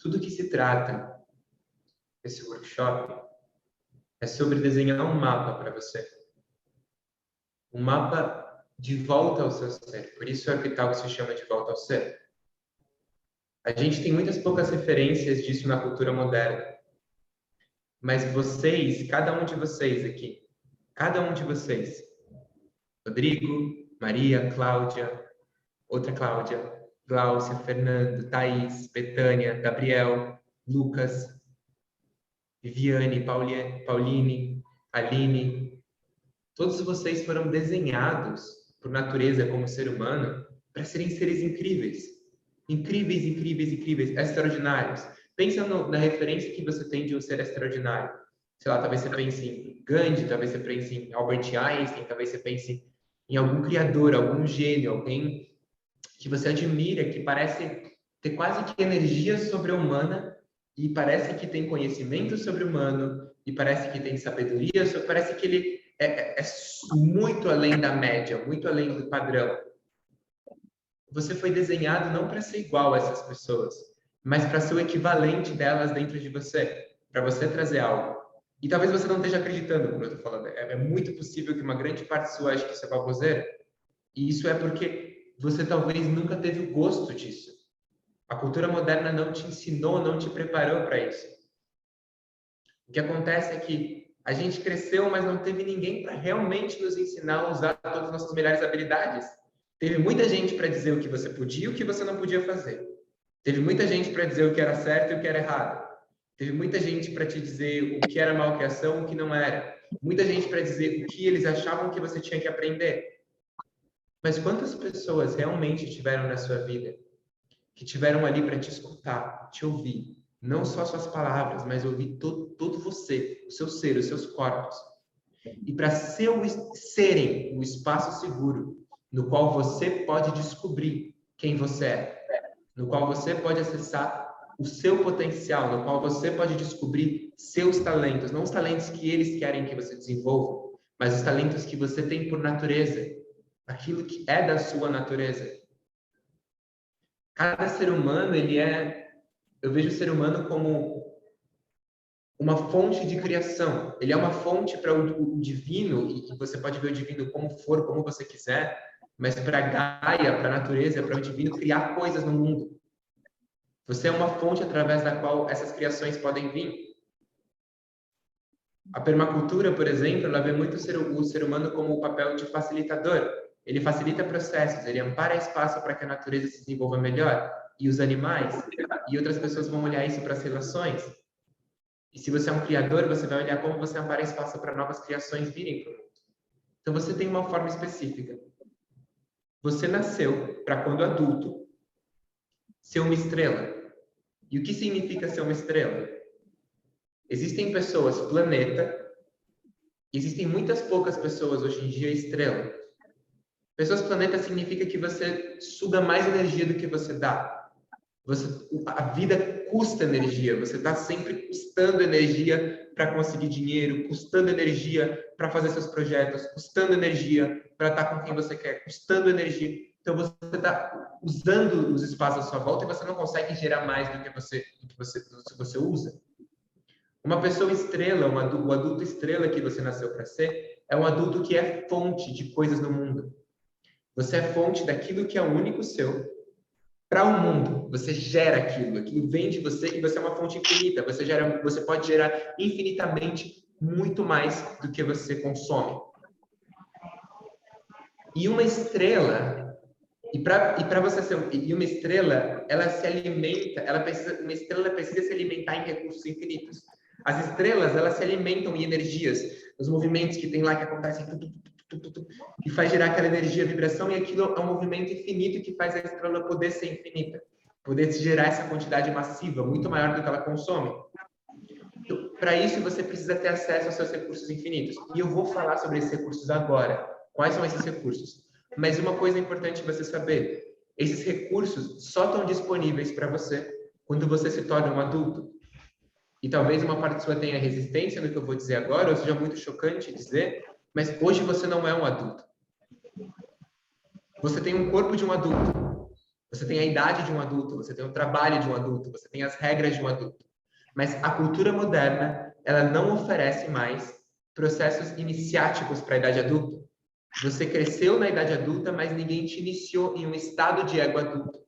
tudo que se trata esse workshop é sobre desenhar um mapa para você. Um mapa de volta ao seu ser. Por isso o Arquitalk se chama de volta ao ser. A gente tem muitas poucas referências disso na cultura moderna. Mas vocês, cada um de vocês aqui, cada um de vocês, Rodrigo, Maria, Cláudia, outra Cláudia, Gláucia, Fernando, Thaís, Betânia, Gabriel, Lucas, Viviane, Pauline, Aline, todos vocês foram desenhados por natureza como ser humano para serem seres incríveis. Incríveis, incríveis, incríveis, extraordinários. Pensa na referência que você tem de um ser extraordinário. Sei lá, talvez você pense em Gandhi, talvez você pense em Albert Einstein, talvez você pense em algum criador, algum gênio, alguém que você admira, que parece ter quase que energia sobre-humana e parece que tem conhecimento sobre-humano e parece que tem sabedoria, parece que ele é muito além da média, muito além do padrão. Você foi desenhado não para ser igual a essas pessoas, mas para ser o equivalente delas dentro de você, para você trazer algo. E talvez você não esteja acreditando como eu estou falando. É muito possível que uma grande parte sua ache que isso é baboseira. E isso é porque você talvez nunca teve o gosto disso. A cultura moderna não te ensinou, não te preparou para isso. O que acontece é que a gente cresceu, mas não teve ninguém para realmente nos ensinar a usar todas as nossas melhores habilidades. Teve muita gente para dizer o que você podia e o que você não podia fazer. Teve muita gente para dizer o que era certo e o que era errado. Teve muita gente para te dizer o que era malcriação e o que não era. Muita gente para dizer o que eles achavam que você tinha que aprender. Mas quantas pessoas realmente tiveram na sua vida que tiveram ali para te escutar, te ouvir? Não só suas palavras, mas ouvir todo você, o seu ser, os seus corpos. E para serem o espaço seguro no qual você pode descobrir quem você é, no qual você pode acessar o seu potencial, no qual você pode descobrir seus talentos, não os talentos que eles querem que você desenvolva, mas os talentos que você tem por natureza, aquilo que é da sua natureza. Cada ser humano, eu vejo o ser humano como uma fonte de criação. Ele é uma fonte para o divino, e você pode ver o divino como for, como você quiser, mas para Gaia, para a natureza, para o divino criar coisas no mundo. Você é uma fonte através da qual essas criações podem vir. A permacultura, por exemplo, ela vê muito o ser humano como o papel de facilitador. Ele facilita processos, ele ampara espaço para que a natureza se desenvolva melhor. E os animais, e outras pessoas vão olhar isso para as relações. E se você é um criador, você vai olhar como você ampara espaço para novas criações virem para o mundo. Então você tem uma forma específica. Você nasceu para, quando adulto, ser uma estrela. E o que significa ser uma estrela? Existem pessoas planeta, existem muitas poucas pessoas hoje em dia estrela. Pessoas planeta significa que você suga mais energia do que você dá. A vida custa energia, você está sempre custando energia para conseguir dinheiro, custando energia para fazer seus projetos, custando energia para estar com quem você quer, custando energia. Então você está usando os espaços à sua volta e você não consegue gerar mais do que você usa. Uma pessoa estrela, o adulto estrela que você nasceu para ser, é um adulto que é fonte de coisas no mundo. Você é fonte daquilo que é único seu para o mundo. Você gera aquilo vem de você e você é uma fonte infinita. Você pode gerar infinitamente muito mais do que você consome. E uma estrela, para você ser uma estrela, ela se alimenta, uma estrela precisa se alimentar em recursos infinitos. As estrelas, elas se alimentam em energias, os movimentos que tem lá que acontecem e faz gerar aquela energia, vibração, e aquilo é um movimento infinito que faz a estrela poder ser infinita, poder gerar essa quantidade massiva, muito maior do que ela consome. Então, para isso, você precisa ter acesso aos seus recursos infinitos. E eu vou falar sobre esses recursos agora. Quais são esses recursos? Mas uma coisa importante você saber, esses recursos só estão disponíveis para você quando você se torna um adulto. E talvez uma parte sua tenha resistência no que eu vou dizer agora, ou seja muito chocante dizer, mas hoje você não é um adulto. Você tem um corpo de um adulto. Você tem a idade de um adulto, você tem o trabalho de um adulto, você tem as regras de um adulto. Mas a cultura moderna, ela não oferece mais processos iniciáticos para a idade adulta. Você cresceu na idade adulta, mas ninguém te iniciou em um estado de ego adulto.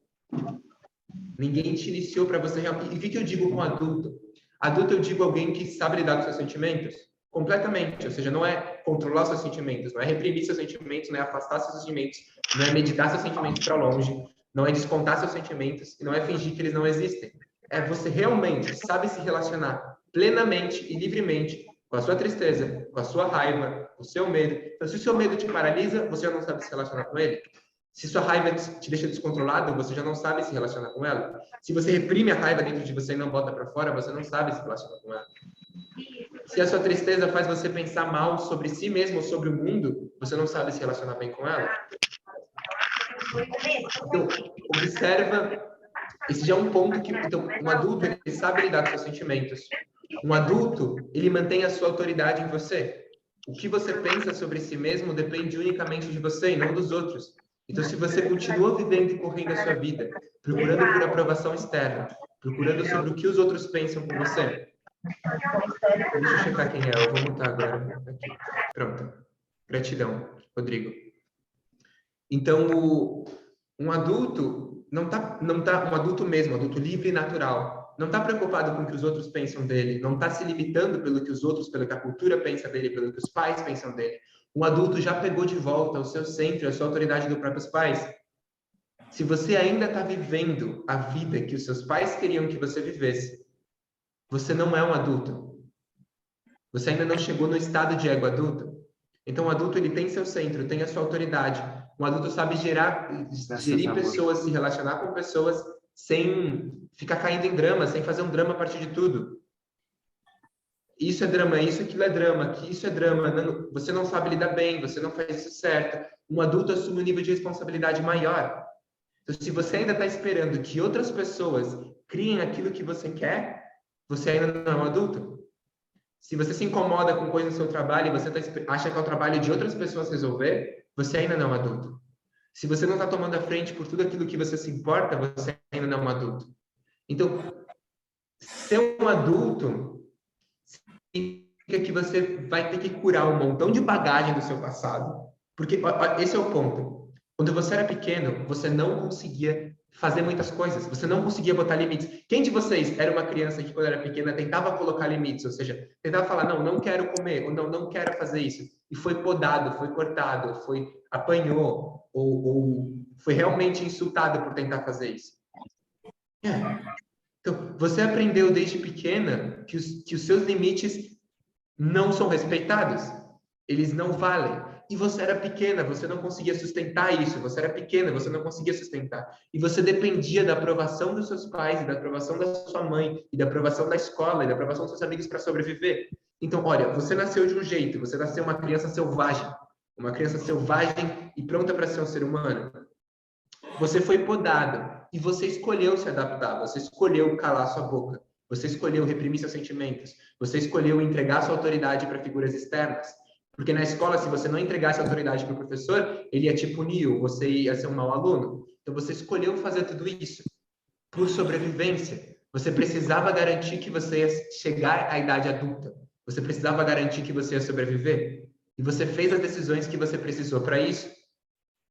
Ninguém te iniciou para você realmente... E o que eu digo com adulto? Adulto eu digo alguém que sabe lidar com seus sentimentos completamente, ou seja, não é controlar seus sentimentos, não é reprimir seus sentimentos, não é afastar seus sentimentos, não é meditar seus sentimentos para longe, não é descontar seus sentimentos e não é fingir que eles não existem. É você realmente sabe se relacionar plenamente e livremente com a sua tristeza, com a sua raiva, com o seu medo. Então, se o seu medo te paralisa, você já não sabe se relacionar com ele. Se sua raiva te deixa descontrolado, você já não sabe se relacionar com ela. Se você reprime a raiva dentro de você e não bota para fora, você não sabe se relacionar com ela. Se a sua tristeza faz você pensar mal sobre si mesmo ou sobre o mundo, você não sabe se relacionar bem com ela. Então, observa, esse já é um ponto que então, um adulto ele sabe lidar com seus sentimentos. Um adulto, ele mantém a sua autoridade em você. O que você pensa sobre si mesmo depende unicamente de você e não dos outros. Então, se você continua vivendo e correndo a sua vida, procurando por aprovação externa, procurando sobre o que os outros pensam por você... Deixa eu checar quem é, eu vou mutar agora. Aqui. Pronto. Gratidão, Rodrigo. Então, um adulto um adulto mesmo, um adulto livre e natural, não está preocupado com o que os outros pensam dele, não está se limitando pelo que os outros, pelo que a cultura pensa dele, pelo que os pais pensam dele. Um adulto já pegou de volta o seu centro, a sua autoridade dos próprios pais. Se você ainda está vivendo a vida que os seus pais queriam que você vivesse, você não é um adulto. Você ainda não chegou no estado de ego adulto. Então, o adulto ele tem seu centro, tem a sua autoridade. Um adulto sabe gerir pessoas, se relacionar com pessoas sem ficar caindo em drama, sem fazer um drama a partir de tudo. Isso é drama, isso, aquilo é drama, que isso é drama. Não, você não sabe lidar bem, você não faz isso certo. Um adulto assume um nível de responsabilidade maior. Então, se você ainda está esperando que outras pessoas criem aquilo que você quer, você ainda não é um adulto. Se você se incomoda com coisas no seu trabalho e você acha que é o trabalho de outras pessoas resolver, você ainda não é um adulto. Se você não está tomando a frente por tudo aquilo que você se importa, você ainda não é um adulto. Então, ser um adulto significa que você vai ter que curar um montão de bagagem do seu passado. Porque esse é o ponto. Quando você era pequeno, você não conseguia fazer muitas coisas. Você não conseguia botar limites. Quem de vocês era uma criança que, quando era pequena, tentava colocar limites? Ou seja, tentava falar, não quero comer, ou não quero fazer isso. E foi podado, foi cortado, apanhou, ou foi realmente insultado por tentar fazer isso. Então, você aprendeu desde pequena que os seus limites não são respeitados. Eles não valem. E você era pequena, você não conseguia sustentar isso. Você era pequena, você não conseguia sustentar. E você dependia da aprovação dos seus pais, e da aprovação da sua mãe, e da aprovação da escola, e da aprovação dos seus amigos para sobreviver. Então, olha, você nasceu de um jeito, você nasceu uma criança selvagem e pronta para ser um ser humano. Você foi podado e você escolheu se adaptar, você escolheu calar sua boca, você escolheu reprimir seus sentimentos, você escolheu entregar sua autoridade para figuras externas. Porque na escola, se você não entregasse a autoridade para o professor, ele ia te punir, ou você ia ser um mau aluno. Então, você escolheu fazer tudo isso por sobrevivência. Você precisava garantir que você ia chegar à idade adulta. Você precisava garantir que você ia sobreviver. E você fez as decisões que você precisou para isso.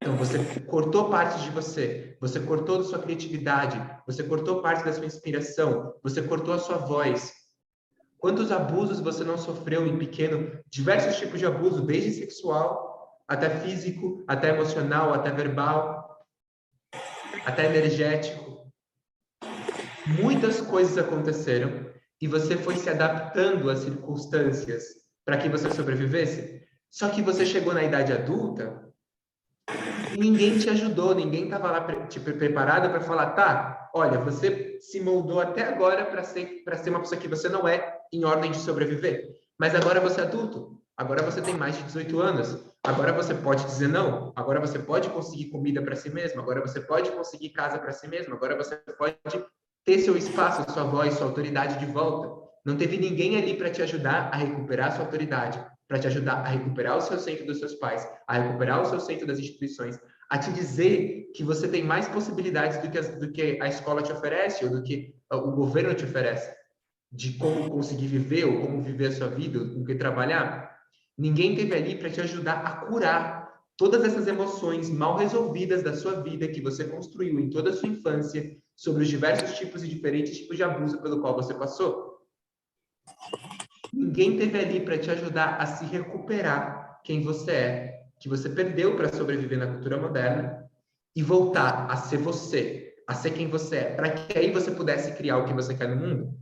Então, você cortou partes de você, você cortou da sua criatividade, você cortou parte da sua inspiração, você cortou a sua voz. Quantos abusos você não sofreu em pequeno? Diversos tipos de abuso, desde sexual, até físico, até emocional, até verbal, até energético. Muitas coisas aconteceram e você foi se adaptando às circunstâncias para que você sobrevivesse. Só que você chegou na idade adulta e ninguém te ajudou, ninguém estava lá preparado para falar, tá, olha, você se moldou até agora para ser uma pessoa que você não é em ordem de sobreviver. Mas agora você é adulto, agora você tem mais de 18 anos, agora você pode dizer não, agora você pode conseguir comida para si mesmo, agora você pode conseguir casa para si mesmo, agora você pode ter seu espaço, sua voz, sua autoridade de volta. Não teve ninguém ali para te ajudar a recuperar sua autoridade, para te ajudar a recuperar o seu centro dos seus pais, a recuperar o seu centro das instituições, a te dizer que você tem mais possibilidades do que a escola te oferece, ou do que o governo te oferece, de como conseguir viver, ou como viver a sua vida, ou com que trabalhar. Ninguém esteve ali para te ajudar a curar todas essas emoções mal resolvidas da sua vida que você construiu em toda a sua infância, sobre os diversos tipos e diferentes tipos de abuso pelo qual você passou. Ninguém esteve ali para te ajudar a se recuperar quem você é, que você perdeu para sobreviver na cultura moderna, e voltar a ser você, a ser quem você é, para que aí você pudesse criar o que você quer no mundo.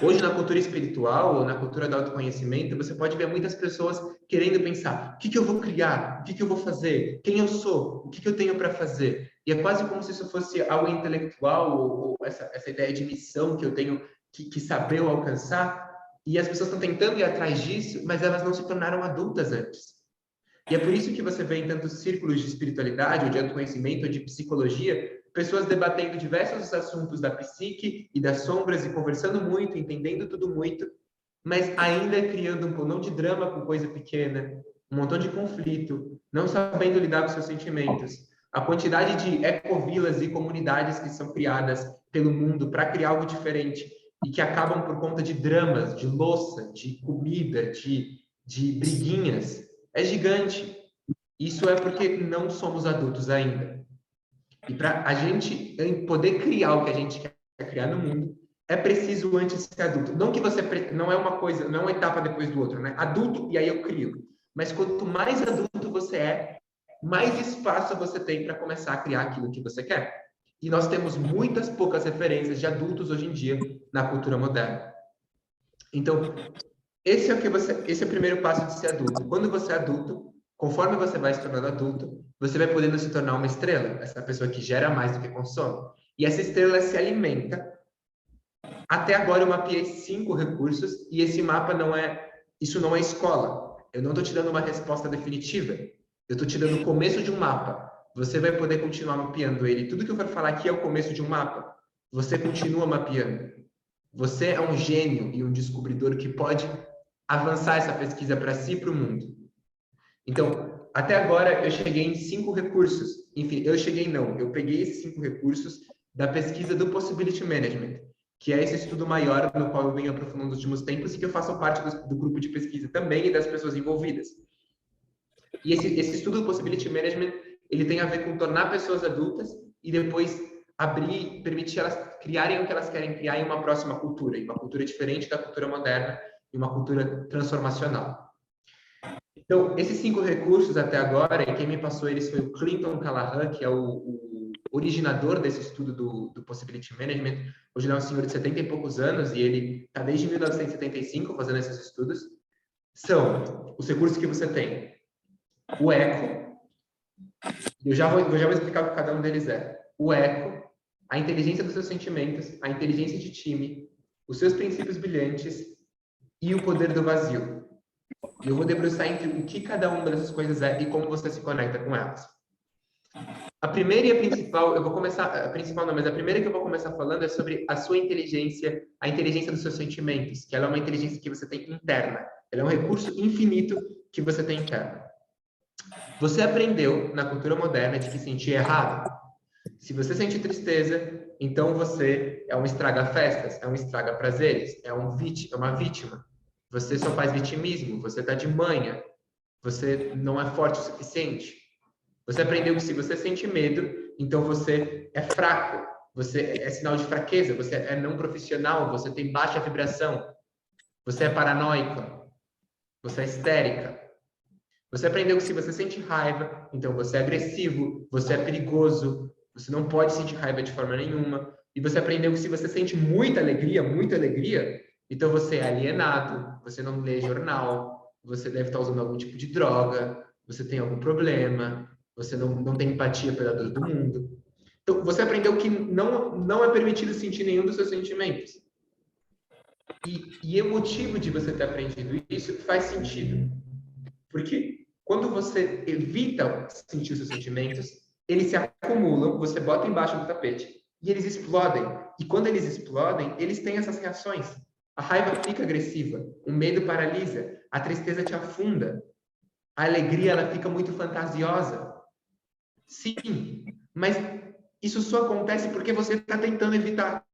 Hoje, na cultura espiritual, ou na cultura do autoconhecimento, você pode ver muitas pessoas querendo pensar: o que eu vou criar? O que eu vou fazer? Quem eu sou? O que eu tenho para fazer? E é quase como se isso fosse algo intelectual, ou essa ideia de missão que eu tenho que saber ou alcançar. E as pessoas estão tentando ir atrás disso, mas elas não se tornaram adultas antes. E é por isso que você vê em tantos círculos de espiritualidade, ou de autoconhecimento, ou de psicologia, pessoas debatendo diversos assuntos da psique e das sombras e conversando muito, entendendo tudo muito, mas ainda criando um condão de drama com coisa pequena, um montão de conflito, não sabendo lidar com seus sentimentos. A quantidade de ecovilas e comunidades que são criadas pelo mundo para criar algo diferente e que acabam por conta de dramas, de louça, de comida, de briguinhas, é gigante. Isso é porque não somos adultos ainda. E para a gente poder criar o que a gente quer criar no mundo, é preciso antes ser adulto. Não que você não é uma coisa, não é uma etapa depois do outro, né? Adulto e aí eu crio. Mas quanto mais adulto você é, mais espaço você tem para começar a criar aquilo que você quer. E nós temos muitas poucas referências de adultos hoje em dia na cultura moderna. Então, esse é o primeiro passo de ser adulto. Quando você é adulto, conforme você vai se tornando adulto, você vai podendo se tornar uma estrela, essa pessoa que gera mais do que consome. E essa estrela se alimenta. Até agora eu mapeei 5 recursos e esse mapa isso não é escola. Eu não estou te dando uma resposta definitiva. Eu estou te dando o começo de um mapa. Você vai poder continuar mapeando ele. Tudo que eu for falar aqui é o começo de um mapa. Você continua mapeando. Você é um gênio e um descobridor que pode avançar essa pesquisa para si e para o mundo. Então, até agora eu cheguei em 5 recursos. Enfim, eu peguei esses 5 recursos da pesquisa do Possibility Management, que é esse estudo maior no qual eu venho aprofundando nos últimos tempos e que eu faço parte do grupo de pesquisa também e das pessoas envolvidas. E esse estudo do Possibility Management, ele tem a ver com tornar pessoas adultas e depois permitir elas criarem o que elas querem criar em uma próxima cultura, em uma cultura diferente da cultura moderna, em uma cultura transformacional. Então, esses 5 recursos até agora, e quem me passou eles foi o Clinton Callahan, que é o originador desse estudo do Possibility Management. Hoje ele é um senhor de 70 e poucos anos e ele está desde 1975 fazendo esses estudos. São os recursos que você tem. O eco, eu já vou explicar o que cada um deles é. O eco, a inteligência dos seus sentimentos, a inteligência de time, os seus princípios brilhantes e o poder do vazio. E eu vou debruçar entre o que cada uma dessas coisas é e como você se conecta com elas. A primeira e a principal, eu vou começar, a principal não, mas a primeira que eu vou começar falando é sobre a sua inteligência, a inteligência dos seus sentimentos, que ela é uma inteligência que você tem interna. Ela é um recurso infinito que você tem interno. Você aprendeu na cultura moderna de que sentir é errado. Se você sente tristeza, então você é um estraga-festas, é um estraga-prazeres, é uma vítima. Você só faz vitimismo, você está de manha, você não é forte o suficiente. Você aprendeu que se você sente medo, então você é fraco, você é sinal de fraqueza, você é não profissional, você tem baixa vibração, você é paranoica, você é histérica. Você aprendeu que se você sente raiva, então você é agressivo, você é perigoso, você não pode sentir raiva de forma nenhuma. E você aprendeu que se você sente muita alegria, então você é alienado, você não lê jornal, você deve estar usando algum tipo de droga, você tem algum problema, você não tem empatia pela dor do mundo. Então, você aprendeu que não é permitido sentir nenhum dos seus sentimentos. E o motivo de você ter aprendido isso faz sentido. Porque quando você evita sentir os seus sentimentos, eles se acumulam, você bota embaixo do tapete e eles explodem. E quando eles explodem, eles têm essas reações. A raiva fica agressiva, o medo paralisa, a tristeza te afunda, a alegria ela fica muito fantasiosa. Sim, mas isso só acontece porque você está tentando evitar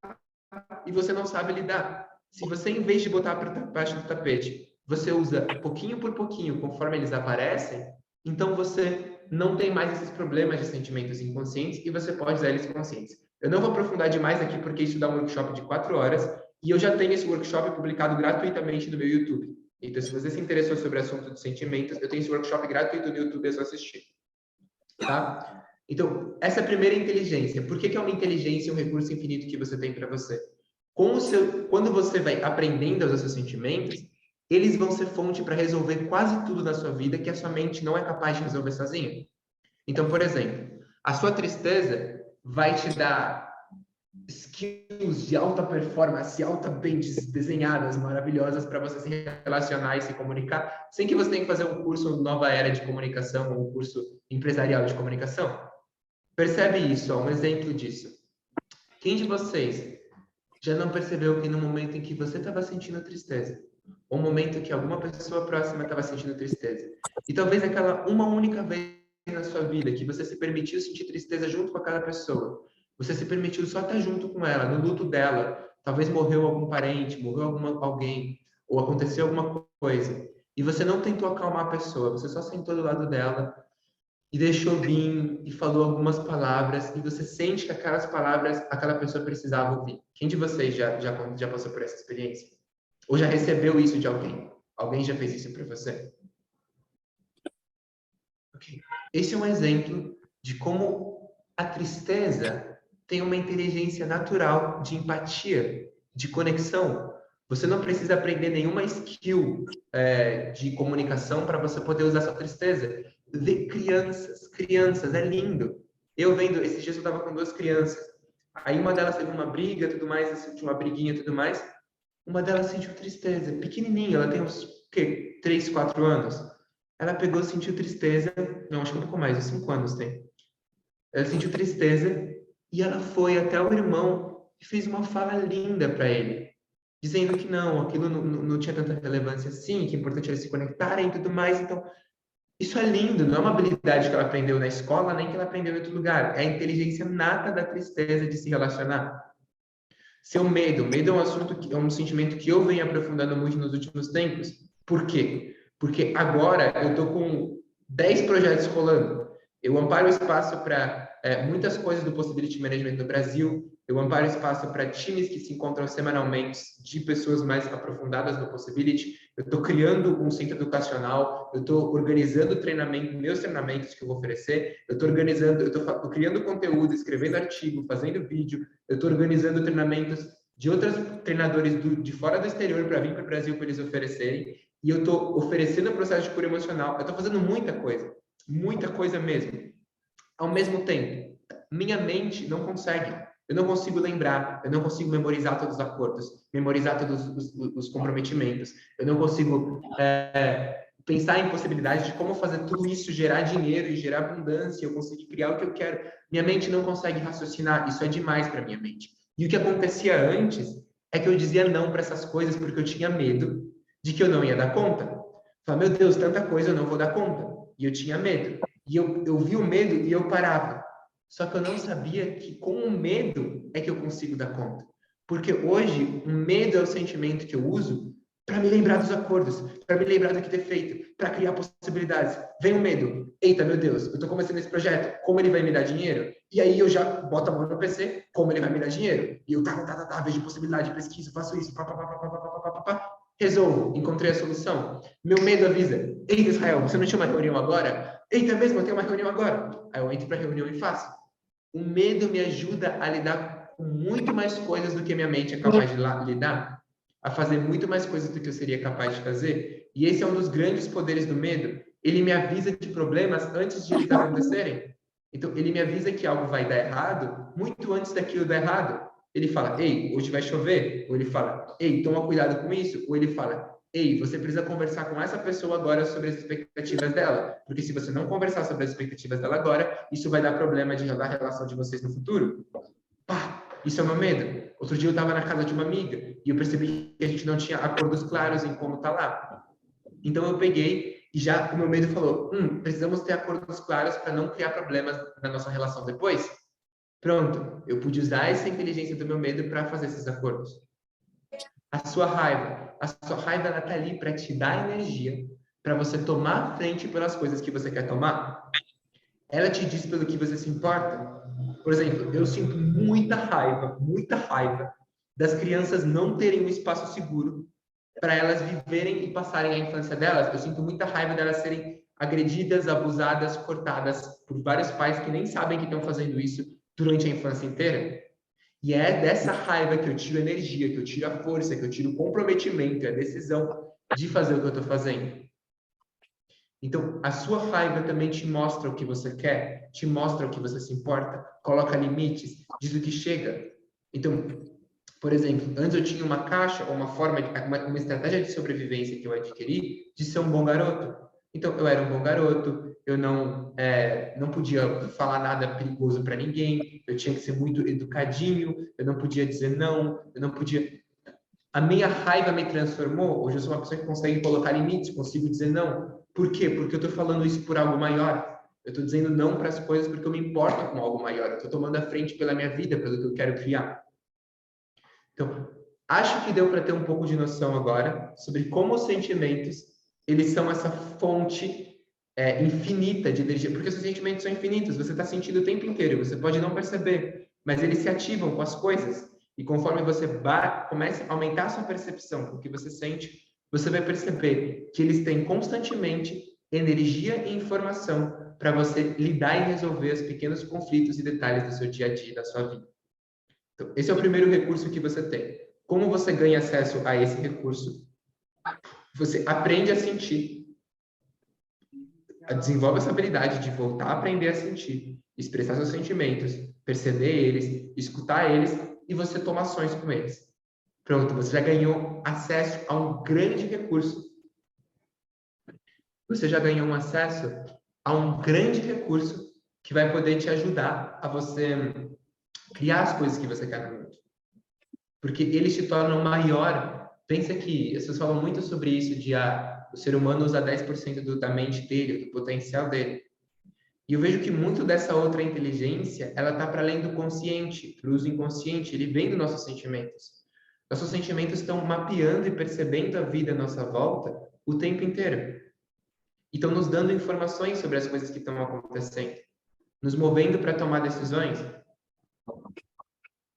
e você não sabe lidar. Se você, em vez de botar para baixo do tapete, você usa pouquinho por pouquinho, conforme eles aparecem, então você não tem mais esses problemas de sentimentos inconscientes e você pode usar eles conscientes. Eu não vou aprofundar demais aqui porque isso dá um workshop de 4 horas e eu já tenho esse workshop publicado gratuitamente no meu YouTube. Então, se você se interessou sobre o assunto de sentimentos, eu tenho esse workshop gratuito no YouTube, é só assistir. Tá? Então, essa é a primeira inteligência. Por que é uma inteligência um recurso infinito que você tem para você? Quando você vai aprendendo a usar seus sentimentos, eles vão ser fonte para resolver quase tudo na sua vida que a sua mente não é capaz de resolver sozinha. Então, por exemplo, a sua tristeza vai te dar skills de alta performance, altamente desenhadas, maravilhosas para você se relacionar e se comunicar, sem que você tenha que fazer um curso Nova Era de Comunicação ou um curso empresarial de comunicação. Percebe isso? Ó, um exemplo disso. Quem de vocês já não percebeu que no momento em que você estava sentindo tristeza, ou no momento que alguma pessoa próxima estava sentindo tristeza, e talvez aquela uma única vez na sua vida que você se permitiu sentir tristeza junto com aquela pessoa, você se permitiu só estar junto com ela, no luto dela, talvez morreu algum parente, morreu alguém, ou aconteceu alguma coisa, e você não tentou acalmar a pessoa, você só sentou do lado dela e deixou vir e falou algumas palavras e você sente que aquelas palavras aquela pessoa precisava ouvir. Quem de vocês já passou por essa experiência? Ou já recebeu isso de alguém? Alguém já fez isso para você? Okay. Esse é um exemplo de como a tristeza tem uma inteligência natural de empatia, de conexão. Você não precisa aprender nenhuma skill de comunicação para você poder usar sua tristeza. Ver crianças, é lindo. Eu vendo, esses dias eu estava com 2 crianças. Aí uma delas teve uma briga, tudo mais, sentiu uma briguinha, tudo mais. Uma delas sentiu tristeza, pequenininha, ela tem uns 3, 4 anos. Ela pegou, sentiu tristeza, não, acho que um pouco mais, uns 5 anos tem. Ela sentiu tristeza e ela foi até o irmão e fez uma fala linda para ele, dizendo que não, aquilo não tinha tanta relevância assim, que é importante eles se conectarem e tudo mais. Então, isso é lindo, não é uma habilidade que ela aprendeu na escola, nem que ela aprendeu em outro lugar. É a inteligência nata da tristeza de se relacionar. Seu medo é um assunto, é um sentimento que eu venho aprofundando muito nos últimos tempos. Por quê? Porque agora eu estou com 10 projetos rolando. Eu amparo espaço para muitas coisas do Possibility Management no Brasil. Eu amparo espaço para times que se encontram semanalmente de pessoas mais aprofundadas no Possibility. Eu estou criando um centro educacional. Eu estou organizando meus treinamentos que eu vou oferecer. Eu estou organizando, eu estou criando conteúdo, escrevendo artigo, fazendo vídeo. Eu estou organizando treinamentos de outros treinadores de fora do exterior para vir para o Brasil para eles oferecerem. E eu estou oferecendo o processo de cura emocional. Eu estou fazendo muita coisa mesmo. Ao mesmo tempo, minha mente não consegue. Eu não consigo lembrar, eu não consigo memorizar todos os acordos, memorizar todos os comprometimentos. Eu não consigo pensar em possibilidades de como fazer tudo isso gerar dinheiro e gerar abundância, eu conseguir criar o que eu quero. Minha mente não consegue raciocinar, isso é demais para minha mente. E o que acontecia antes é que eu dizia não para essas coisas porque eu tinha medo de que eu não ia dar conta. Falei, meu Deus, tanta coisa eu não vou dar conta. E eu tinha medo. E eu vi o medo e eu parava. Só que eu não sabia que com o medo é que eu consigo dar conta. Porque hoje, o medo é o sentimento que eu uso para me lembrar dos acordos, para me lembrar do que ter feito, para criar possibilidades. Vem o medo. Eita, meu Deus, eu estou começando esse projeto, como ele vai me dar dinheiro? E aí eu já boto a mão no PC, como ele vai me dar dinheiro? E eu vejo possibilidade, pesquiso, faço isso, resolvo, encontrei a solução. Meu medo avisa, eita, Israel, você não tinha uma reunião agora? Eita, mesmo, eu tenho uma reunião agora. Aí eu entro para a reunião e faço. O medo me ajuda a lidar com muito mais coisas do que minha mente é capaz de lidar, a fazer muito mais coisas do que eu seria capaz de fazer. E esse é um dos grandes poderes do medo. Ele me avisa de problemas antes de eles acontecerem. Então, ele me avisa que algo vai dar errado muito antes daquilo dar errado. Ele fala, ei, hoje vai chover. Ou ele fala, ei, toma cuidado com isso. Ou ele fala, ei, você precisa conversar com essa pessoa agora sobre as expectativas dela. Porque se você não conversar sobre as expectativas dela agora, isso vai dar problema da relação de vocês no futuro. Pá, isso é o meu medo. Outro dia eu estava na casa de uma amiga e eu percebi que a gente não tinha acordos claros em como tá lá. Então eu peguei E já o meu medo falou, precisamos ter acordos claros para não criar problemas na nossa relação depois. Pronto, eu pude usar essa inteligência do meu medo para fazer esses acordos. A sua raiva ela tá ali para te dar energia, para você tomar a frente pelas coisas que você quer tomar. Ela te diz pelo que você se importa. Por exemplo, eu sinto muita raiva das crianças não terem um espaço seguro para elas viverem e passarem a infância delas. Eu sinto muita raiva delas serem agredidas, abusadas, cortadas por vários pais que nem sabem que estão fazendo isso durante a infância inteira. E é dessa raiva que eu tiro energia, que eu tiro a força, que eu tiro o comprometimento, a decisão de fazer o que eu estou fazendo. Então, a sua raiva também te mostra o que você quer, te mostra o que você se importa, coloca limites, diz o que chega. Então, por exemplo, antes eu tinha uma caixa ou uma estratégia de sobrevivência que eu adquiri de ser um bom garoto. Então, eu era um bom garoto, eu não podia falar nada perigoso para ninguém, eu tinha que ser muito educadinho, eu não podia dizer não, eu não podia. A minha raiva me transformou. Hoje eu sou uma pessoa que consegue colocar limites, consigo dizer não. Por quê? Porque eu estou falando isso por algo maior. Eu estou dizendo não para as coisas porque eu me importo com algo maior. Eu estou tomando a frente pela minha vida, pelo que eu quero criar. Então, acho que deu para ter um pouco de noção agora sobre como os sentimentos, eles são essa fonte infinita de energia, porque os sentimentos são infinitos, você está sentindo o tempo inteiro, você pode não perceber, mas eles se ativam com as coisas, e conforme você começa a aumentar a sua percepção com o que você sente, você vai perceber que eles têm constantemente energia e informação para você lidar e resolver os pequenos conflitos e detalhes do seu dia a dia, da sua vida. Então, esse é o primeiro recurso que você tem. Como você ganha acesso a esse recurso? Você aprende a sentir, desenvolve essa habilidade de voltar a aprender a sentir, expressar seus sentimentos, perceber eles, escutar eles e você toma ações com eles. Pronto, você já ganhou acesso a um grande recurso. Você já ganhou um acesso a um grande recurso que vai poder te ajudar a você criar as coisas que você quer no mundo. Porque eles te tornam maior. Pensa que as pessoas falam muito sobre isso de o ser humano usa 10% da mente dele, do potencial dele. E eu vejo que muito dessa outra inteligência, ela tá para além do consciente, para o uso inconsciente, ele vem dos nossos sentimentos. Nossos sentimentos estão mapeando e percebendo a vida à nossa volta o tempo inteiro. E estão nos dando informações sobre as coisas que estão acontecendo, nos movendo para tomar decisões.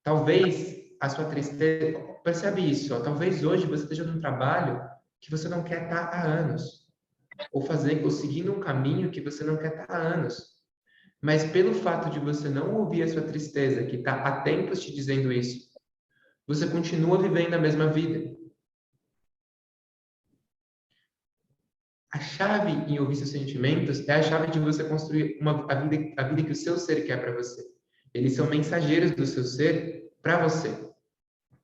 Talvez a sua tristeza, percebe isso, talvez hoje você esteja num trabalho que você não quer estar há anos, ou seguindo um caminho que você não quer estar há anos. Mas pelo fato de você não ouvir a sua tristeza, que está há tempos te dizendo isso, você continua vivendo a mesma vida. A chave em ouvir seus sentimentos é a chave de você construir a vida que o seu ser quer para você. Eles são mensageiros do seu ser para você,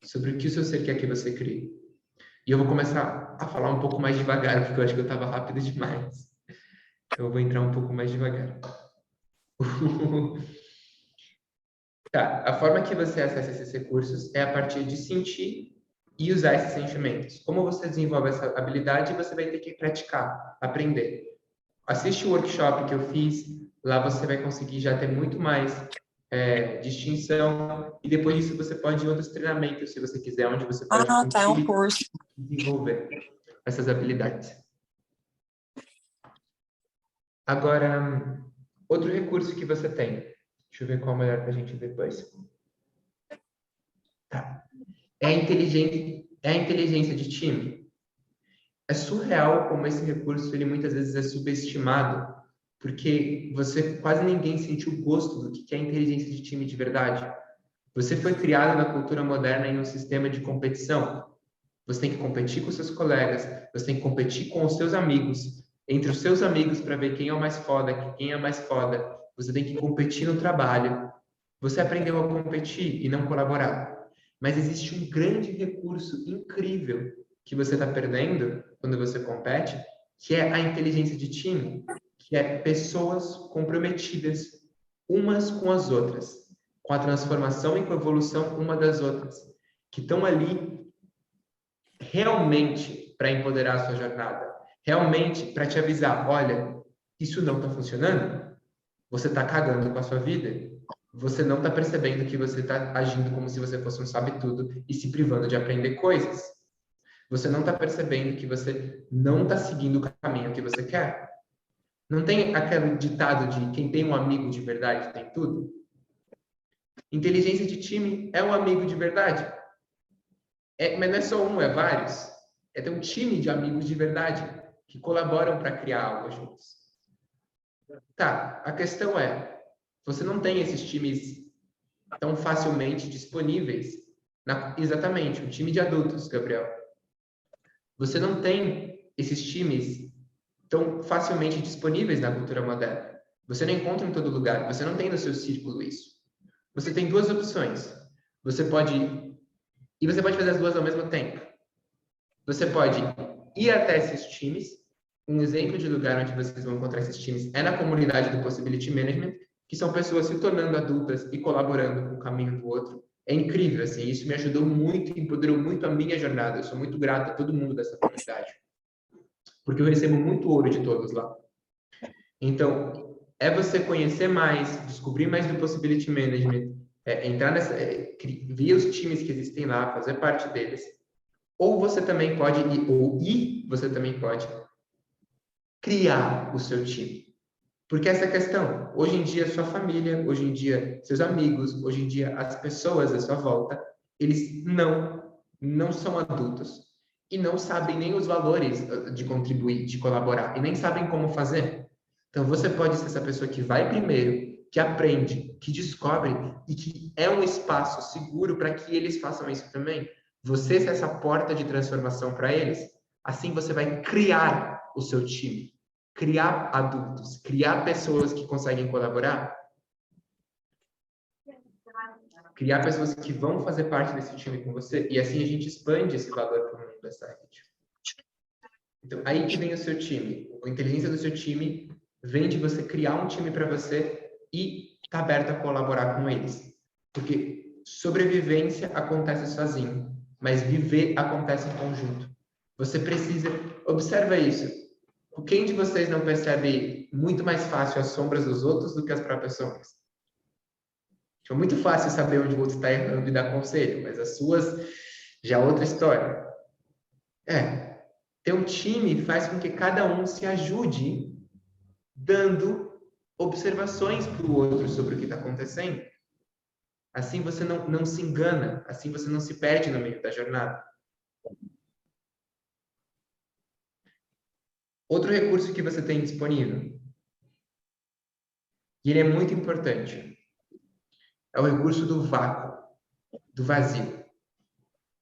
sobre o que o seu ser quer que você crie. E eu vou começar a falar um pouco mais devagar, porque eu acho que eu estava rápido demais. Então eu vou entrar um pouco mais devagar. Tá, a forma que você acessa esses recursos é a partir de sentir e usar esses sentimentos. Como você desenvolve essa habilidade, você vai ter que praticar, aprender. Assiste o workshop que eu fiz, lá você vai conseguir já ter muito mais distinção, e depois disso você pode ir em outros treinamentos, se você quiser, onde você pode tá, é um curso. desenvolver essas habilidades. Agora, outro recurso que você tem. Deixa eu ver qual é o melhor para a gente depois. Tá. É a inteligência de time. É surreal como esse recurso ele muitas vezes é subestimado, porque quase ninguém sentiu o gosto do que é inteligência de time de verdade. Você foi criado na cultura moderna em um sistema de competição. Você tem que competir com seus colegas, você tem que competir com os seus amigos, entre os seus amigos para ver quem é o mais foda, quem é mais foda. Você tem que competir no trabalho. Você aprendeu a competir e não colaborar. Mas existe um grande recurso incrível que você está perdendo quando você compete, que é a inteligência de time, que é pessoas comprometidas umas com as outras, com a transformação e com a evolução uma das outras, que estão ali realmente para empoderar a sua jornada, realmente para te avisar, olha, isso não está funcionando, você está cagando com a sua vida, você não está percebendo que você está agindo como se você fosse um sabe-tudo e se privando de aprender coisas. Você não está percebendo que você não está seguindo o caminho que você quer. Não tem aquele ditado de quem tem um amigo de verdade tem tudo? Inteligência de time é um amigo de verdade. Mas não é só um, é vários. É ter um time de amigos de verdade que colaboram para criar algo juntos. Tá, a questão é, você não tem esses times tão facilmente disponíveis. Exatamente, um time de adultos, Gabriel. Você não tem esses times tão facilmente disponíveis na cultura moderna. Você não encontra em todo lugar, você não tem no seu círculo isso. Você tem duas opções. Você pode fazer as duas ao mesmo tempo. Você pode ir até esses times. Um exemplo de lugar onde vocês vão encontrar esses times é na comunidade do Possibility Management, que são pessoas se tornando adultas e colaborando com o caminho do outro. É incrível, assim, isso me ajudou muito, empoderou muito a minha jornada. Eu sou muito grato a todo mundo dessa comunidade, porque eu recebo muito ouro de todos lá. Então, é você conhecer mais, descobrir mais do Possibility Management, entrar ver os times que existem lá, fazer parte deles. Ou você também pode, você também pode criar o seu time. Porque essa é a questão. Hoje em dia, sua família, hoje em dia, seus amigos, hoje em dia, as pessoas à sua volta, eles não são adultos e não sabem nem os valores de contribuir, de colaborar, e nem sabem como fazer. Então, você pode ser essa pessoa que vai primeiro, que aprende, que descobre e que é um espaço seguro para que eles façam isso também. Você ser essa porta de transformação para eles, assim você vai criar o seu time, criar adultos, criar pessoas que conseguem colaborar, criar pessoas que vão fazer parte desse time com você, e assim a gente expande esse valor para o mundo dessa rede. Então, aí que vem o seu time. A inteligência do seu time vem de você criar um time para você e estar aberto a colaborar com eles. Porque sobrevivência acontece sozinho, mas viver acontece em conjunto. Você precisa... Observa isso. Quem de vocês não percebe muito mais fácil as sombras dos outros do que as próprias sombras? É muito fácil saber onde o outro está errando e dar conselho, mas as suas já é outra história. Ter um time faz com que cada um se ajude dando observações para o outro sobre o que está acontecendo. Assim você não se engana, assim você não se perde no meio da jornada. Outro recurso que você tem disponível, e ele é muito importante, é o recurso do vácuo, do vazio.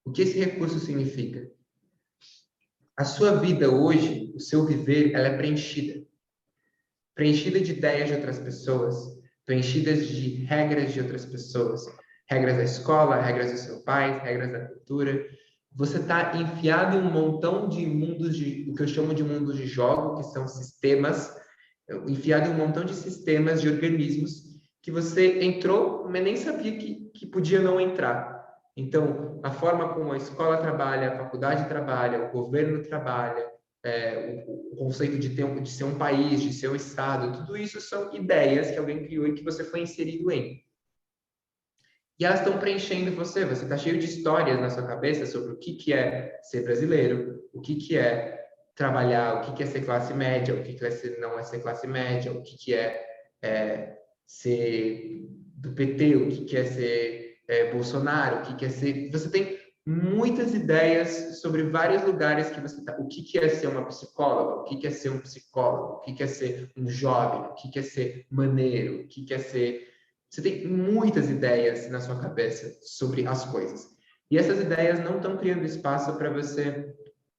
O que esse recurso significa? A sua vida hoje, o seu viver, ela é preenchida. Preenchida de ideias de outras pessoas, preenchidas de regras de outras pessoas. Regras da escola, regras do seu pai, regras da cultura. Você está enfiado em um montão de mundos, o que eu chamo de mundos de jogo, que são sistemas, enfiado em um montão de sistemas, de organismos, que você entrou, mas nem sabia que podia não entrar. Então, a forma como a escola trabalha, a faculdade trabalha, o governo trabalha, o conceito de ser um país, de ser um estado, tudo isso são ideias que alguém criou e que você foi inserido em. E elas estão preenchendo você. Você está cheio de histórias na sua cabeça sobre o que é ser brasileiro, o que é trabalhar, o que é ser classe média, o que não é ser classe média, o que é ser do PT, o que é ser Bolsonaro, o que é ser... Você tem muitas ideias sobre vários lugares que você está. O que é ser uma psicóloga, o que é ser um psicólogo, o que é ser um jovem, o que é ser maneiro, o que é ser... Você tem muitas ideias na sua cabeça sobre as coisas. E essas ideias não estão criando espaço para você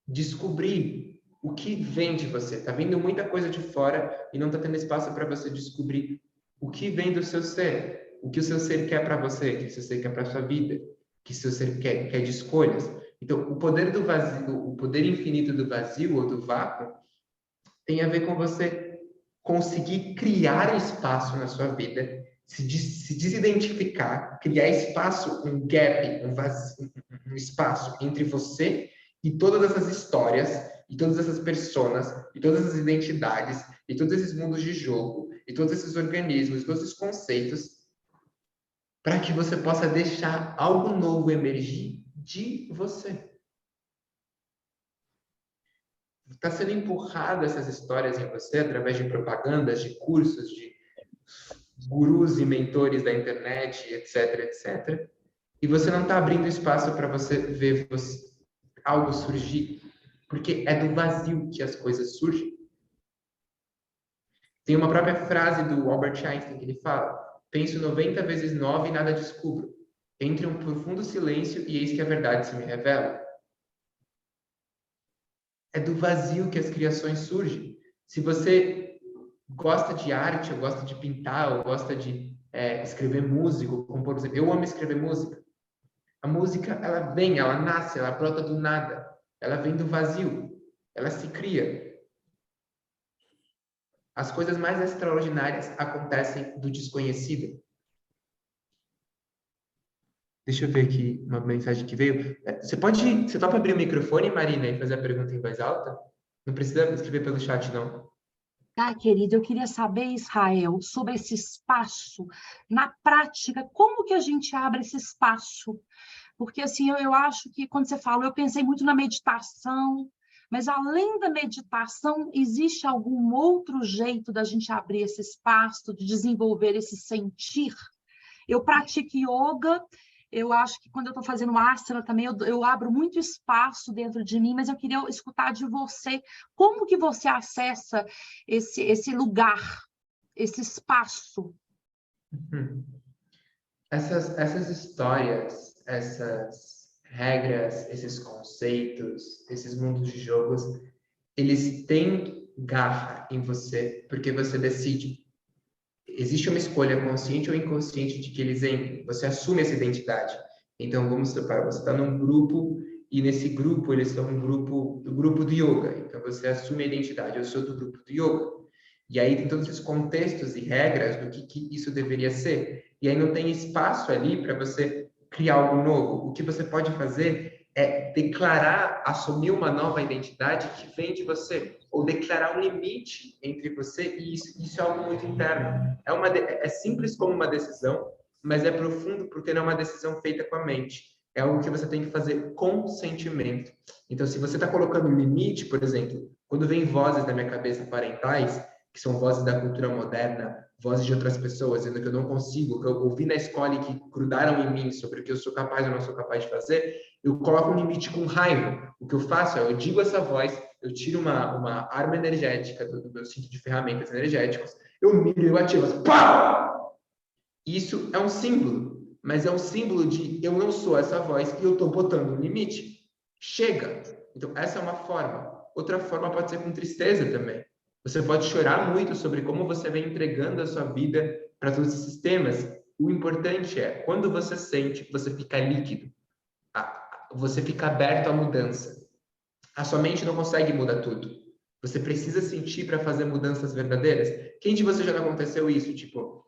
descobrir o que vem de você. Está vindo muita coisa de fora e não está tendo espaço para você descobrir o que vem do seu ser, o que o seu ser quer para você, o que o seu ser quer para a sua vida, o que o seu ser quer de escolhas. Então, o poder do vazio, o poder infinito do vazio ou do vácuo tem a ver com você conseguir criar espaço na sua vida, se desidentificar, criar espaço, um gap, um espaço entre você e todas essas histórias e todas essas personas, e todas essas identidades, e todos esses mundos de jogo, e todos esses organismos, todos esses conceitos, para que você possa deixar algo novo emergir de você. Está sendo empurrado essas histórias em você através de propagandas, de cursos, de gurus e mentores da internet, etc, etc. E você não está abrindo espaço para você ver algo surgir, porque é do vazio que as coisas surgem. Tem uma própria frase do Albert Einstein que ele fala: penso 90 vezes 9 e nada descubro. Entre um profundo silêncio e eis que a verdade se me revela. É do vazio que as criações surgem. Se você gosta de arte, ou gosta de pintar, ou gosta de escrever música, compor, eu amo escrever música. A música, ela vem, ela nasce, ela brota do nada. Ela vem do vazio. Ela se cria. As coisas mais extraordinárias acontecem do desconhecido. Deixa eu ver aqui uma mensagem que veio. Você topa abrir o microfone, Marina, e fazer a pergunta em voz alta? Não precisa escrever pelo chat, não. Tá, querida, eu queria saber, Israel, sobre esse espaço. Na prática, como que a gente abre esse espaço? Porque, assim, eu acho que, quando você falou, eu pensei muito na meditação, mas, além da meditação, existe algum outro jeito da gente abrir esse espaço, de desenvolver esse sentir? Eu pratico yoga, eu acho que quando eu estou fazendo asana também, eu abro muito espaço dentro de mim, mas eu queria escutar de você, como que você acessa esse lugar, esse espaço? Essas histórias, essas regras, esses conceitos, esses mundos de jogos, eles têm garra em você, porque você decide. Existe uma escolha consciente ou inconsciente de que eles entrem. Você assume essa identidade. Então, vamos supor, você está num grupo e nesse grupo eles são um grupo do yoga. Então, você assume a identidade. Eu sou do grupo do yoga. E aí tem todos esses contextos e regras do que isso deveria ser. E aí não tem espaço ali para você criar algo novo. O que você pode fazer é declarar, assumir uma nova identidade que vem de você, ou declarar um limite entre você e isso é algo muito interno. É simples como uma decisão, mas é profundo porque não é uma decisão feita com a mente. É algo que você tem que fazer com sentimento. Então, se você está colocando um limite, por exemplo, quando vem vozes na minha cabeça parentais, que são vozes da cultura moderna, vozes de outras pessoas, dizendo que eu não consigo, que eu ouvi na escola e que grudaram em mim sobre o que eu sou capaz ou não sou capaz de fazer, eu coloco um limite com raiva. O que eu faço é, eu digo essa voz, eu tiro uma arma energética do meu cinto de ferramentas energéticas, eu miro, eu ativo, pau! Isso é um símbolo, mas é um símbolo de eu não sou essa voz e eu estou botando um limite. Chega! Então, essa é uma forma. Outra forma pode ser com tristeza também. Você pode chorar muito sobre como você vem entregando a sua vida para todos esses sistemas. O importante é, quando você sente, você fica líquido. Você fica aberto à mudança. A sua mente não consegue mudar tudo. Você precisa sentir para fazer mudanças verdadeiras. Quem de vocês já não aconteceu isso? Tipo,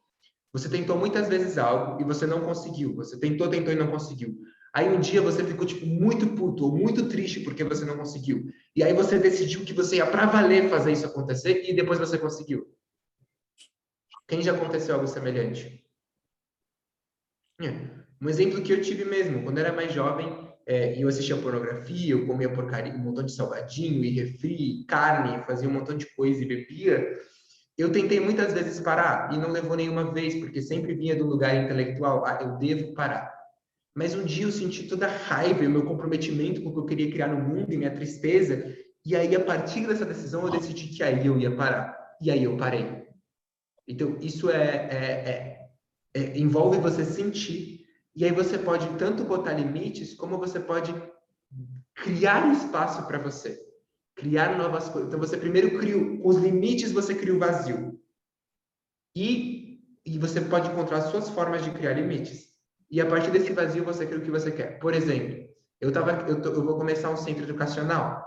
você tentou muitas vezes algo e você não conseguiu. Você tentou e não conseguiu. Aí um dia você ficou tipo muito puto ou muito triste porque você não conseguiu. E aí você decidiu que você ia para valer fazer isso acontecer e depois você conseguiu. Quem já aconteceu algo semelhante? Um exemplo que eu tive mesmo, quando eu era mais jovem, e eu assistia pornografia, eu comia porcaria, um montão de salgadinho e refri, carne, fazia um montão de coisa e bebia. Eu tentei muitas vezes parar e não levou nenhuma vez, porque sempre vinha do lugar intelectual, eu devo parar. Mas um dia eu senti toda a raiva e o meu comprometimento com o que eu queria criar no mundo e minha tristeza, e aí a partir dessa decisão eu decidi que aí eu ia parar. E aí eu parei. Então isso envolve você sentir, e aí você pode tanto botar limites, como você pode criar espaço para você. Criar novas coisas. Então você primeiro cria os limites, você cria o vazio. E você pode encontrar suas formas de criar limites. E a partir desse vazio você cria o que você quer. Por exemplo, eu vou começar um centro educacional.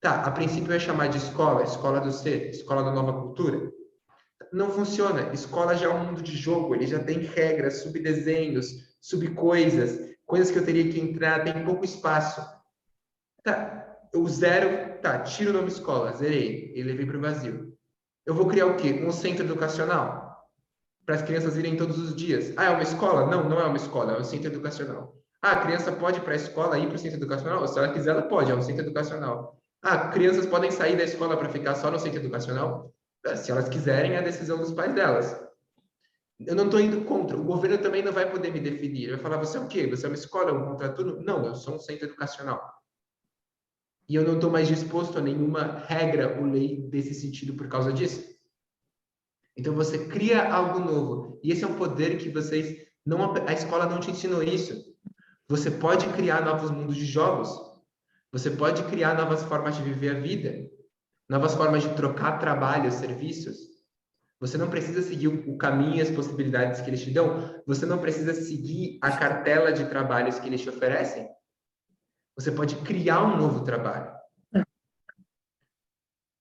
Tá, a princípio eu ia chamar de escola, escola do ser, escola da nova cultura. Não funciona. Escola já é um mundo de jogo, ele já tem regras, subdesenhos, subcoisas, coisas que eu teria que entrar, tem pouco espaço. Tá, O zero, tá, tiro o nome escola, zerei, e levei para o vazio. Eu vou criar o quê? Um centro educacional para as crianças irem todos os dias. Ah, é uma escola? Não, não é uma escola, é um centro educacional. Ah, a criança pode ir para a escola e ir para o centro educacional? Se ela quiser, ela pode, é um centro educacional. Ah, crianças podem sair da escola para ficar só no centro educacional? Se elas quiserem, é a decisão dos pais delas. Eu não estou indo contra. O governo também não vai poder me definir. Ele vai falar, você é o quê? Você é uma escola, um contraturno? Não, eu sou um centro educacional. E eu não estou mais disposto a nenhuma regra ou lei desse sentido por causa disso. Então você cria algo novo. E esse é um poder que vocês não, a escola não te ensinou isso. Você pode criar novos mundos de jogos. Você pode criar novas formas de viver a vida, novas formas de trocar trabalho, serviços. Você não precisa seguir o caminho e as possibilidades que eles te dão. Você não precisa seguir a cartela de trabalhos que eles te oferecem. Você pode criar um novo trabalho.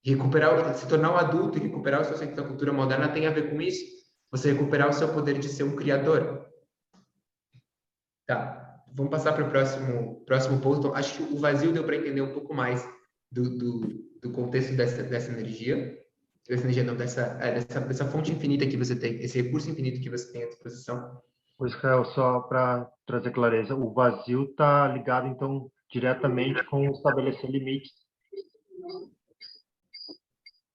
Recuperar, se tornar um adulto e recuperar o seu senso da cultura moderna tem a ver com isso. Você recuperar o seu poder de ser um criador. Tá, vamos passar para o próximo ponto. Então, acho que o vazio deu para entender um pouco mais do contexto dessa energia. Dessa energia não, dessa fonte infinita que você tem, esse recurso infinito que você tem à disposição. O Israel, só para trazer clareza, o vazio está ligado, então, diretamente com estabelecer limites.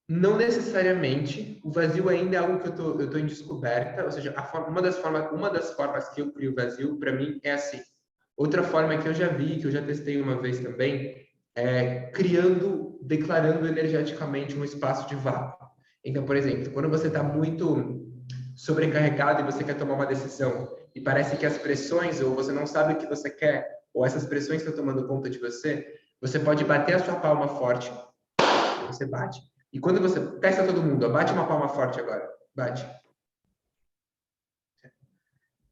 Não necessariamente. O vazio ainda é algo que eu tô em descoberta. Ou seja, uma das formas que eu crio o vazio, para mim, é assim. Outra forma que eu já vi, que eu já testei uma vez também, é declarando energeticamente um espaço de vácuo. Então, por exemplo, quando você está muito sobrecarregado e você quer tomar uma decisão e parece que as pressões, ou você não sabe o que você quer, ou essas pressões estão tomando conta de você, você pode bater a sua palma forte. Você bate. E quando você testa todo mundo, bate uma palma forte agora. Bate.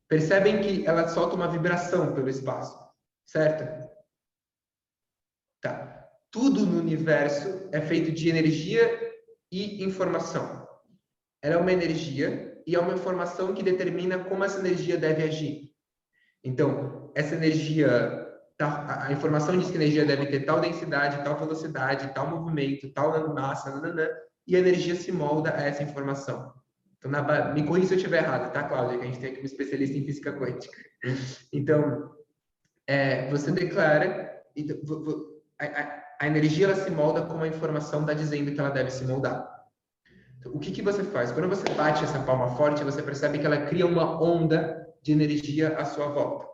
Percebem que ela solta uma vibração pelo espaço, certo? Tá. Tudo no universo é feito de energia e informação. Ela é uma energia e é uma informação que determina como essa energia deve agir. Então, essa energia, a informação diz que a energia deve ter tal densidade, tal velocidade, tal movimento, tal massa, nananã, e a energia se molda a essa informação. Então, me corrija se eu estiver errado, tá, Cláudia? Que a gente tem aqui um especialista em física quântica. Então, você declara, a energia ela se molda como a informação está dizendo que ela deve se moldar. Então, o que você faz? Quando você bate essa palma forte, você percebe que ela cria uma onda de energia à sua volta.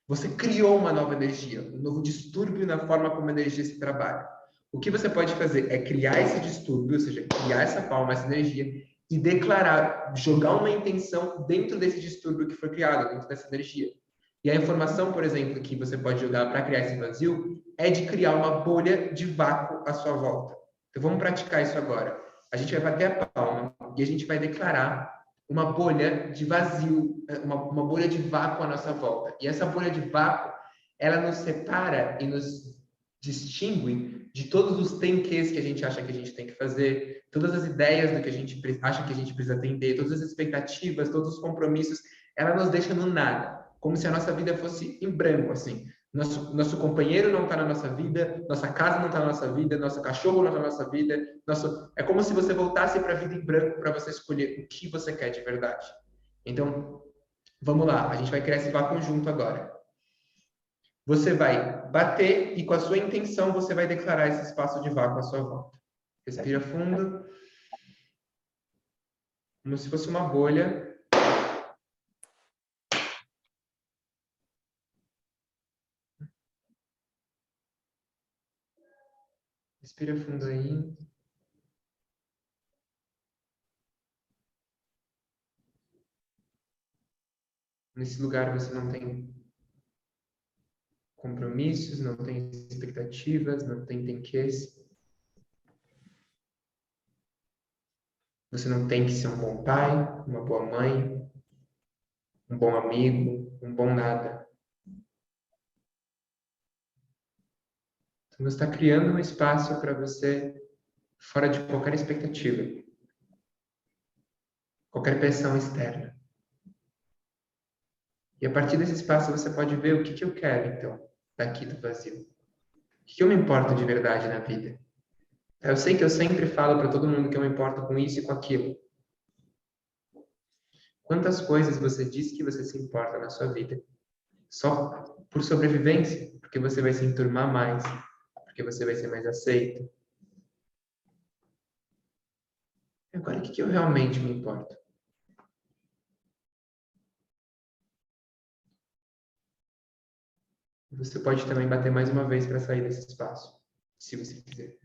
Você criou uma nova energia, um novo distúrbio na forma como a energia se trabalha. O que você pode fazer é criar esse distúrbio, ou seja, criar essa palma, essa energia, e declarar, jogar uma intenção dentro desse distúrbio que foi criado, dentro dessa energia. E a informação, por exemplo, que você pode jogar para criar esse vazio é de criar uma bolha de vácuo à sua volta. Então vamos praticar isso agora. A gente vai bater a palma e a gente vai declarar uma bolha de vazio, uma bolha de vácuo à nossa volta. E essa bolha de vácuo, ela nos separa e nos distingue de todos os tem quês que a gente acha que a gente tem que fazer, todas as ideias do que a gente acha que a gente precisa atender, todas as expectativas, todos os compromissos, ela nos deixa no nada, como se a nossa vida fosse em branco, assim. Nosso companheiro não está na nossa vida, nossa casa não está na nossa vida, nosso cachorro não está na nossa vida. É como se você voltasse para a vida em branco para você escolher o que você quer de verdade. Então, vamos lá, a gente vai criar esse vácuo junto agora. Você vai bater e com a sua intenção você vai declarar esse espaço de vácuo à sua volta. Respira fundo. Como se fosse uma bolha. Respira fundo aí. Nesse lugar você não tem compromissos, não tem expectativas, não tem quês. Você não tem que ser um bom pai, uma boa mãe, um bom amigo, um bom nada. Então, você está criando um espaço para você fora de qualquer expectativa, qualquer pressão externa. E a partir desse espaço você pode ver o que eu quero, então, daqui do vazio. que eu me importo de verdade na vida? Eu sei que eu sempre falo para todo mundo que eu me importo com isso e com aquilo. Quantas coisas você diz que você se importa na sua vida? Só por sobrevivência, porque você vai se enturmar mais, porque você vai ser mais aceito. Agora, o que eu realmente me importo? Você pode também bater mais uma vez para sair desse espaço, se você quiser.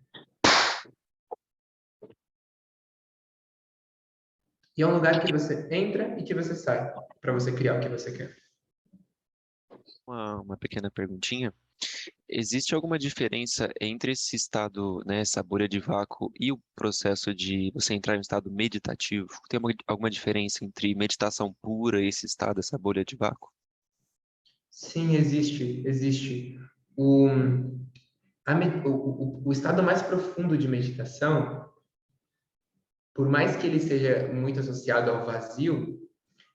E é um lugar que você entra e que você sai, para você criar o que você quer. Uma pequena perguntinha. Existe alguma diferença entre esse estado, né, essa bolha de vácuo e o processo de você entrar em um estado meditativo? Tem alguma diferença entre meditação pura e esse estado, essa bolha de vácuo? Sim, existe. O estado mais profundo de meditação, por mais que ele seja muito associado ao vazio,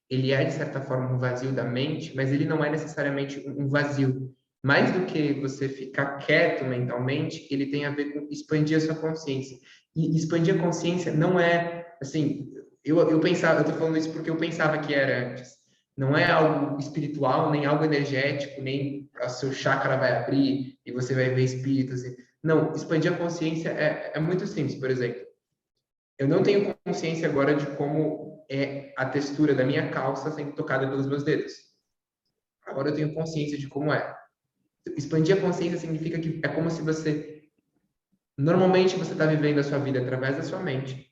ele é, de certa forma, um vazio da mente, mas ele não é necessariamente um vazio. Mais do que você ficar quieto mentalmente, ele tem a ver com expandir a sua consciência. E expandir a consciência não é, assim, eu pensava, eu tô falando isso porque eu pensava que era antes. Não é algo espiritual, nem algo energético, nem o seu chakra vai abrir e você vai ver espíritos. Não, expandir a consciência é muito simples, por exemplo. Eu não tenho consciência agora de como é a textura da minha calça sendo tocada pelos meus dedos. Agora eu tenho consciência de como é. Expandir a consciência significa que é como se você... Normalmente você está vivendo a sua vida através da sua mente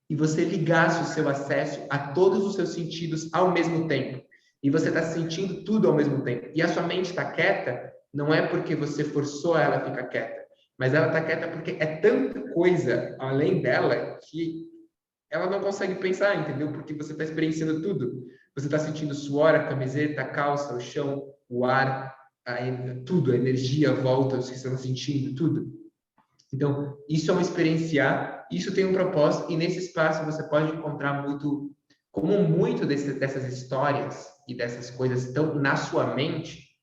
e você ligasse o seu acesso a todos os seus sentidos ao mesmo tempo. E você está sentindo tudo ao mesmo tempo. E a sua mente está quieta, não é porque você forçou ela a ficar quieta, mas ela está quieta porque é tanta coisa além dela que ela não consegue pensar, entendeu? Porque você está experienciando tudo. Você está sentindo o suor, a camiseta, a calça, o chão, o ar, tudo, a energia, a volta, o que você está sentindo, tudo. Então, isso é um experienciar, isso tem um propósito, e nesse espaço você pode encontrar muito, como muito dessas histórias e dessas coisas estão na sua mente,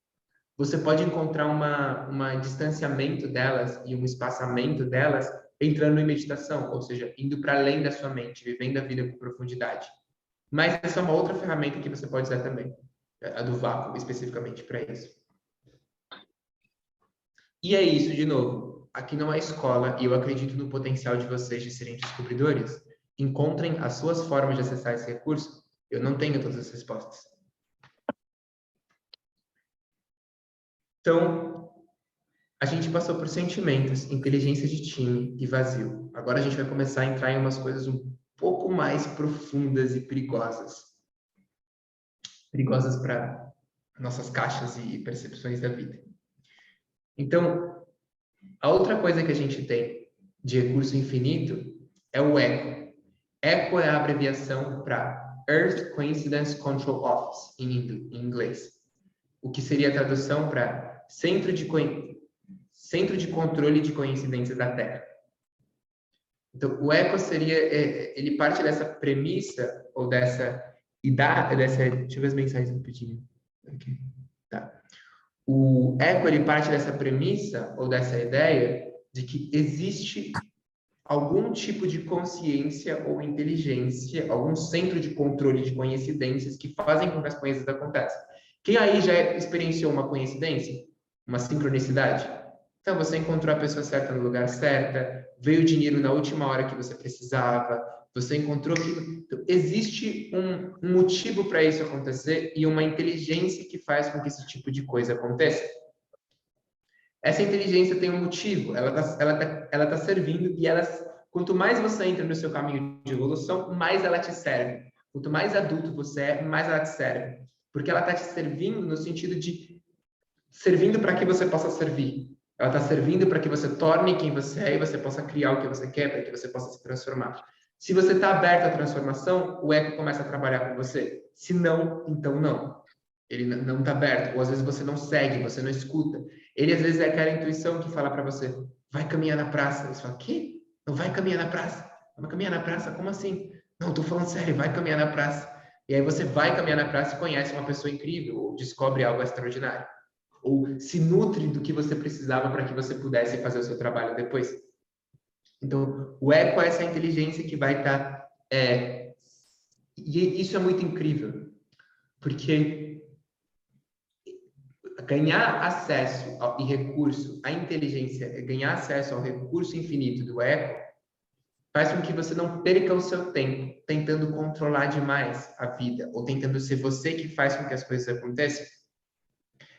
você pode encontrar um distanciamento delas e um espaçamento delas entrando em meditação, ou seja, indo para além da sua mente, vivendo a vida com profundidade. Mas essa é uma outra ferramenta que você pode usar também, a do vácuo, especificamente para isso. E é isso, de novo. Aqui não é escola e eu acredito no potencial de vocês de serem descobridores. Encontrem as suas formas de acessar esse recurso. Eu não tenho todas as respostas. Então, a gente passou por sentimentos, inteligência de time e vazio. Agora a gente vai começar a entrar em umas coisas um pouco mais profundas e perigosas. Perigosas para nossas caixas e percepções da vida. Então, a outra coisa que a gente tem de recurso infinito é o ECHO. ECHO é a abreviação para Earth Coincidence Control Office, em inglês. O que seria a tradução para Centro de Controle de Coincidências da Terra. Então, o ECHO ele parte dessa premissa, ou dessa... Deixa eu ver as mensagens rapidinho. Aqui. Tá. O ECHO, ele parte dessa premissa, ou dessa ideia, de que existe algum tipo de consciência ou inteligência, algum centro de controle de coincidências que fazem com que as coisas aconteçam. Quem aí já experienciou uma coincidência? Uma sincronicidade? Então, você encontrou a pessoa certa no lugar certo, veio o dinheiro na última hora que você precisava, você encontrou aquilo. Então, existe um motivo para isso acontecer e uma inteligência que faz com que esse tipo de coisa aconteça. Essa inteligência tem um motivo, ela tá servindo e quanto mais você entra no seu caminho de evolução, mais ela te serve. Quanto mais adulto você é, mais ela te serve. Porque ela está te servindo no sentido de servindo para que você possa servir. Ela está servindo para que você torne quem você é e você possa criar o que você quer, para que você possa se transformar. Se você está aberto à transformação, o ECHO começa a trabalhar com você. Se não, então não. Ele não está aberto. Ou às vezes você não segue, você não escuta. Ele às vezes é aquela intuição que fala para você, vai caminhar na praça. Você fala, quê? Não vai caminhar na praça? Vai caminhar na praça? Como assim? Não, estou falando sério, vai caminhar na praça. E aí você vai caminhar na praça e conhece uma pessoa incrível ou descobre algo extraordinário. ou se nutre do que você precisava para que você pudesse fazer o seu trabalho depois. Então, o eco é essa inteligência que vai estar... E isso é muito incrível, porque ganhar acesso e recurso à inteligência, ganhar acesso ao recurso infinito do eco, faz com que você não perca o seu tempo tentando controlar demais a vida, ou tentando ser você que faz com que as coisas aconteçam.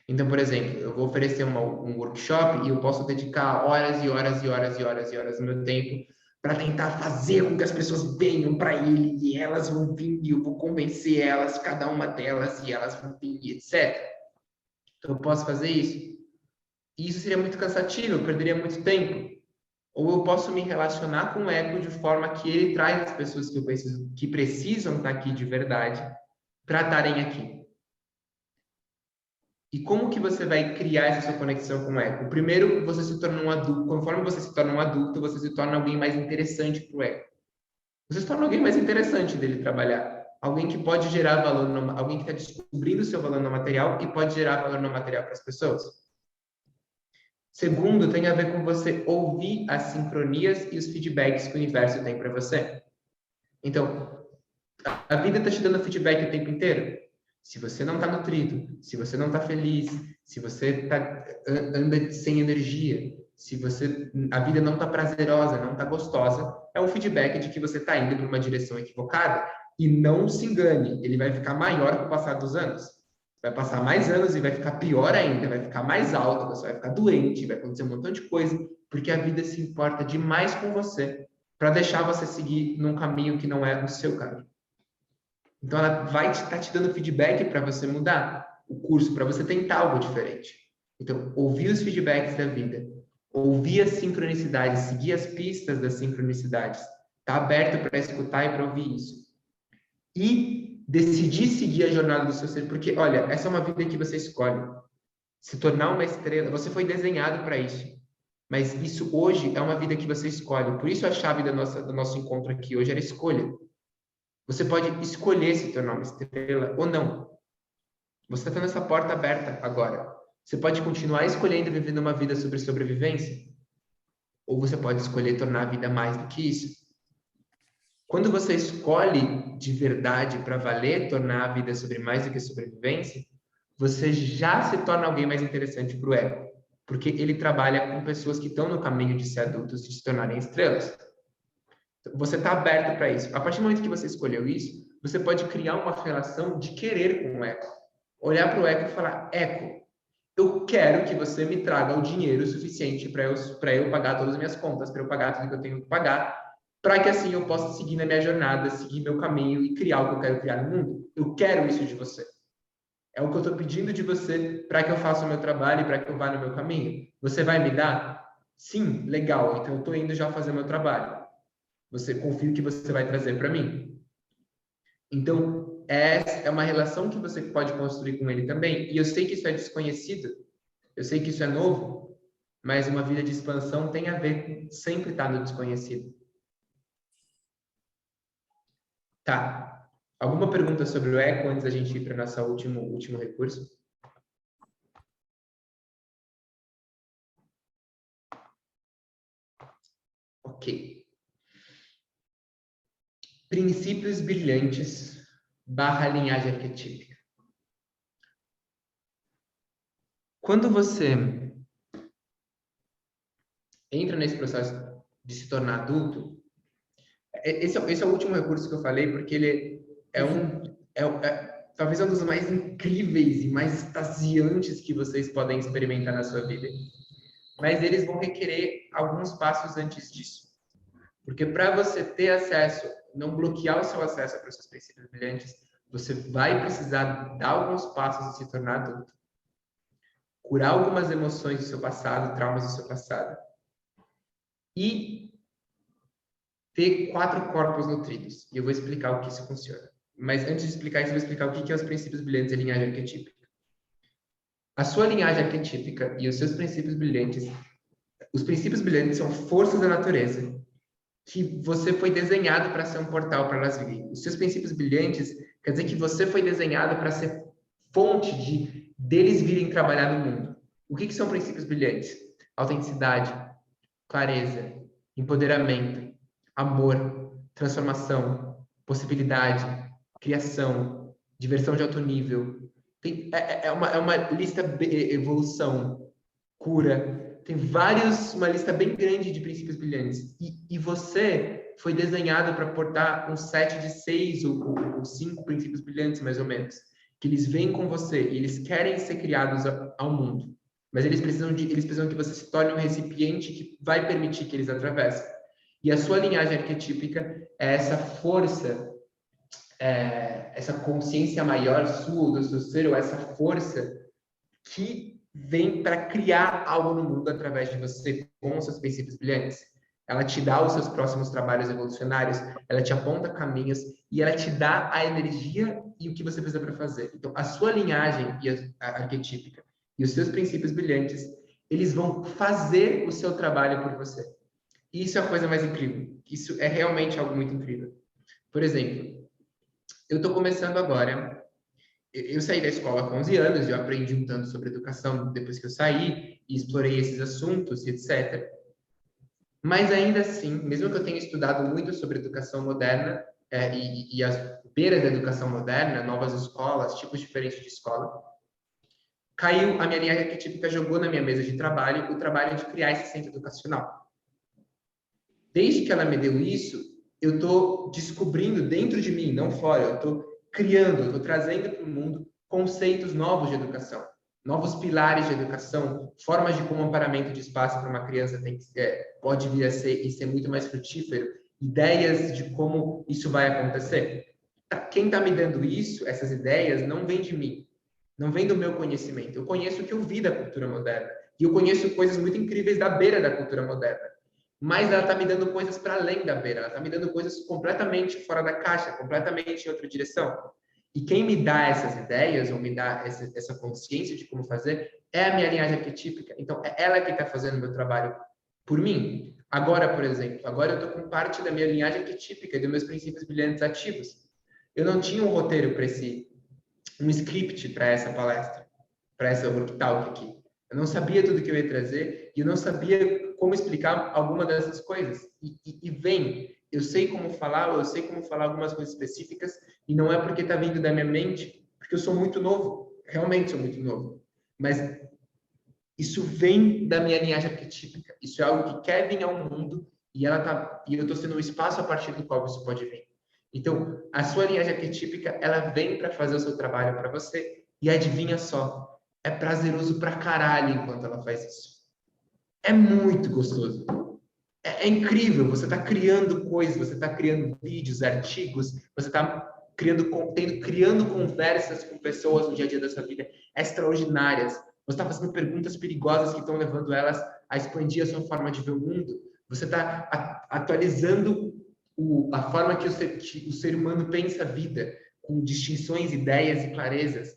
Então, por exemplo, eu vou oferecer um workshop e eu posso dedicar horas e horas e horas e horas e horas do meu tempo para tentar fazer com que as pessoas venham para ele, e elas vão vir, e eu vou convencer elas, cada uma delas, e elas vão vir, etc. Então, eu posso fazer isso. E isso seria muito cansativo, eu perderia muito tempo. Ou eu posso me relacionar com o eco de forma que ele traz as pessoas que precisam estar aqui de verdade para estarem aqui. E como que você vai criar essa sua conexão com o eco? Primeiro, você se torna um adulto. Conforme você se torna um adulto, você se torna alguém mais interessante para o eco. Você se torna alguém mais interessante dele trabalhar. Alguém que pode gerar valor, alguém que está descobrindo o seu valor no material e pode gerar valor no material para as pessoas. Segundo, tem a ver com você ouvir as sincronias e os feedbacks que o universo tem para você. Então, a vida está te dando feedback o tempo inteiro. Se você não está nutrido, se você não está feliz, se você anda sem energia, se a vida não está prazerosa, não está gostosa, é um feedback de que você está indo para uma direção equivocada. E não se engane, ele vai ficar maior com o passar dos anos. Vai passar mais anos e vai ficar pior ainda, vai ficar mais alto, você vai ficar doente, vai acontecer um montão de coisa, porque a vida se importa demais com você para deixar você seguir num caminho que não é o seu caminho. Então, ela vai estar te dando feedback para você mudar o curso, para você tentar algo diferente. Então, ouvir os feedbacks da vida, ouvir as sincronicidades, seguir as pistas das sincronicidades, tá aberto para escutar e para ouvir isso. E decidir seguir a jornada do seu ser, porque, olha, essa é uma vida que você escolhe. Se tornar uma estrela, você foi desenhado para isso. Mas isso hoje é uma vida que você escolhe. Por isso a chave do nosso encontro aqui hoje era escolha. Você pode escolher se tornar uma estrela ou não. Você está tendo essa porta aberta agora. Você pode continuar escolhendo viver uma vida sobre sobrevivência, ou você pode escolher tornar a vida mais do que isso. Quando você escolhe de verdade para valer tornar a vida sobre mais do que sobrevivência, você já se torna alguém mais interessante para o ego, porque ele trabalha com pessoas que estão no caminho de ser adultos e de se tornarem estrelas. Você está aberto para isso. A partir do momento que você escolheu isso, você pode criar uma relação de querer com o eco. Olhar para o eco e falar: eco, eu quero que você me traga o dinheiro suficiente para eu pagar todas as minhas contas, para eu pagar tudo que eu tenho que pagar, para que assim eu possa seguir na minha jornada, seguir meu caminho e criar o que eu quero criar no mundo. Eu quero isso de você. É o que eu estou pedindo de você para que eu faça o meu trabalho e para que eu vá no meu caminho. Você vai me dar? Sim, legal. Então eu estou indo já fazer meu trabalho. Você confia que você vai trazer para mim. Então, essa é uma relação que você pode construir com ele também. E eu sei que isso é desconhecido, eu sei que isso é novo, mas uma vida de expansão tem a ver com sempre estar no desconhecido. Tá. Alguma pergunta sobre o eco antes da gente ir para o nosso último recurso? Ok. Princípios brilhantes / linhagem arquetípica. Quando você entra nesse processo de se tornar adulto, esse é o último recurso que eu falei, porque ele talvez um dos mais incríveis e mais extasiantes que vocês podem experimentar na sua vida. Mas eles vão requerer alguns passos antes disso. Porque para você ter acesso, não bloquear o seu acesso para os seus princípios brilhantes, você vai precisar dar alguns passos e se tornar adulto. Curar algumas emoções do seu passado, traumas do seu passado. E ter 4 corpos nutridos. E eu vou explicar o que isso funciona. Mas antes de explicar isso, eu vou explicar o que é os princípios brilhantes e a linhagem arquetípica. A sua linhagem arquetípica e os seus princípios brilhantes, os princípios brilhantes são forças da natureza que você foi desenhado para ser um portal para elas virem. Os seus princípios brilhantes quer dizer que você foi desenhado para ser fonte deles virem trabalhar no mundo. O que são princípios brilhantes? Autenticidade, clareza, empoderamento, amor, transformação, possibilidade, criação, diversão de alto nível. É uma lista, evolução, cura. Tem uma lista bem grande de princípios brilhantes. E você foi desenhado para portar um set de 6 ou 5 princípios brilhantes, mais ou menos, que eles vêm com você e eles querem ser criados ao mundo. Mas eles precisam que você se torne um recipiente que vai permitir que eles atravessem. E a sua linhagem arquetípica é essa força, essa consciência maior sua, do seu ser, ou essa força que vem para criar algo no mundo através de você, com os seus princípios brilhantes. Ela te dá os seus próximos trabalhos evolucionários, ela te aponta caminhos e ela te dá a energia e o que você precisa para fazer. Então, a sua linhagem arquetípica e os seus princípios brilhantes, eles vão fazer o seu trabalho por você. E isso é a coisa mais incrível. Isso é realmente algo muito incrível. Por exemplo, eu estou começando agora. Eu saí da escola com 11 anos, eu aprendi um tanto sobre educação depois que eu saí, e explorei esses assuntos, etc. Mas ainda assim, mesmo que eu tenha estudado muito sobre educação moderna, e as beiras da educação moderna, novas escolas, tipos diferentes de escola, caiu, a minha linha arquetípica jogou na minha mesa de trabalho o trabalho de criar esse centro educacional. Desde que ela me deu isso, eu estou descobrindo dentro de mim, não fora, eu estou criando, eu estou trazendo para o mundo conceitos novos de educação, novos pilares de educação, formas de como amparamento de espaço para uma criança pode vir a ser e ser muito mais frutífero, ideias de como isso vai acontecer. Quem está me dando isso, essas ideias, não vem de mim, não vem do meu conhecimento. Eu conheço o que eu vi da cultura moderna e eu conheço coisas muito incríveis da beira da cultura moderna. Mas ela está me dando coisas para além da beira, ela está me dando coisas completamente fora da caixa, completamente em outra direção. E quem me dá essas ideias, ou me dá essa consciência de como fazer, é a minha linhagem arquetípica. Então, é ela que está fazendo o meu trabalho por mim. Agora, por exemplo, agora eu estou com parte da minha linhagem arquetípica e dos meus princípios brilhantes ativos. Eu não tinha um roteiro para um script para essa palestra, para essa worktalk aqui. Eu não sabia tudo que eu ia trazer e eu não sabia como explicar alguma dessas coisas. E vem, eu sei como falar algumas coisas específicas e não é porque está vindo da minha mente, porque eu sou muito novo, realmente sou muito novo. Mas isso vem da minha linhagem arquetípica. Isso é algo que quer vir ao mundo e eu estou sendo um espaço a partir do qual isso pode vir. Então, a sua linhagem arquetípica, ela vem para fazer o seu trabalho para você e adivinha só, é prazeroso pra caralho enquanto ela faz isso. É muito gostoso. É incrível. Você está criando coisas, você está criando vídeos, artigos, você está criando conteúdo, criando conversas com pessoas no dia a dia da sua vida extraordinárias. Você está fazendo perguntas perigosas que estão levando elas a expandir a sua forma de ver o mundo. Você está atualizando a forma que o ser humano pensa a vida, com distinções, ideias e clarezas.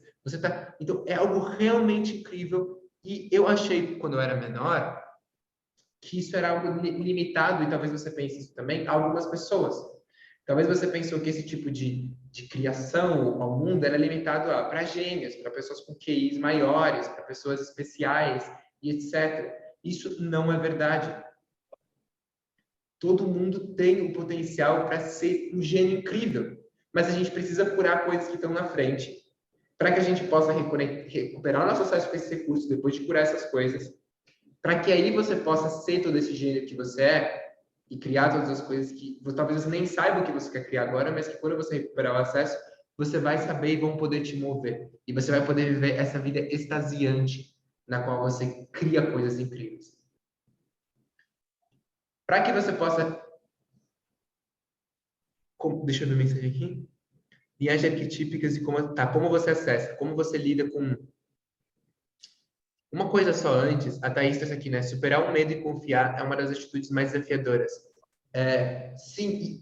Então, é algo realmente incrível. E eu achei, quando eu era menor, que isso era algo limitado, e talvez você pense isso também, a algumas pessoas. Talvez você pensou que esse tipo de criação ao mundo era limitado para gênios, para pessoas com QIs maiores, para pessoas especiais e etc. Isso não é verdade. Todo mundo tem o potencial para ser um gênio incrível, mas a gente precisa curar coisas que estão na frente, para que a gente possa recuperar o nosso acesso a esses recursos depois de curar essas coisas, para que aí você possa ser todo esse gênio que você é e criar todas as coisas que talvez você nem saiba o que você quer criar agora, mas que quando você recuperar o acesso, você vai saber e vão poder te mover. E você vai poder viver essa vida extasiante na qual você cria coisas incríveis. Para que você possa... Deixa eu ver a mensagem aqui. Linhagens arquetípicas e como você acessa, como você lida com... Uma coisa só antes, a Thaís trouxe aqui, né? Superar o medo e confiar é uma das atitudes mais desafiadoras. Sim,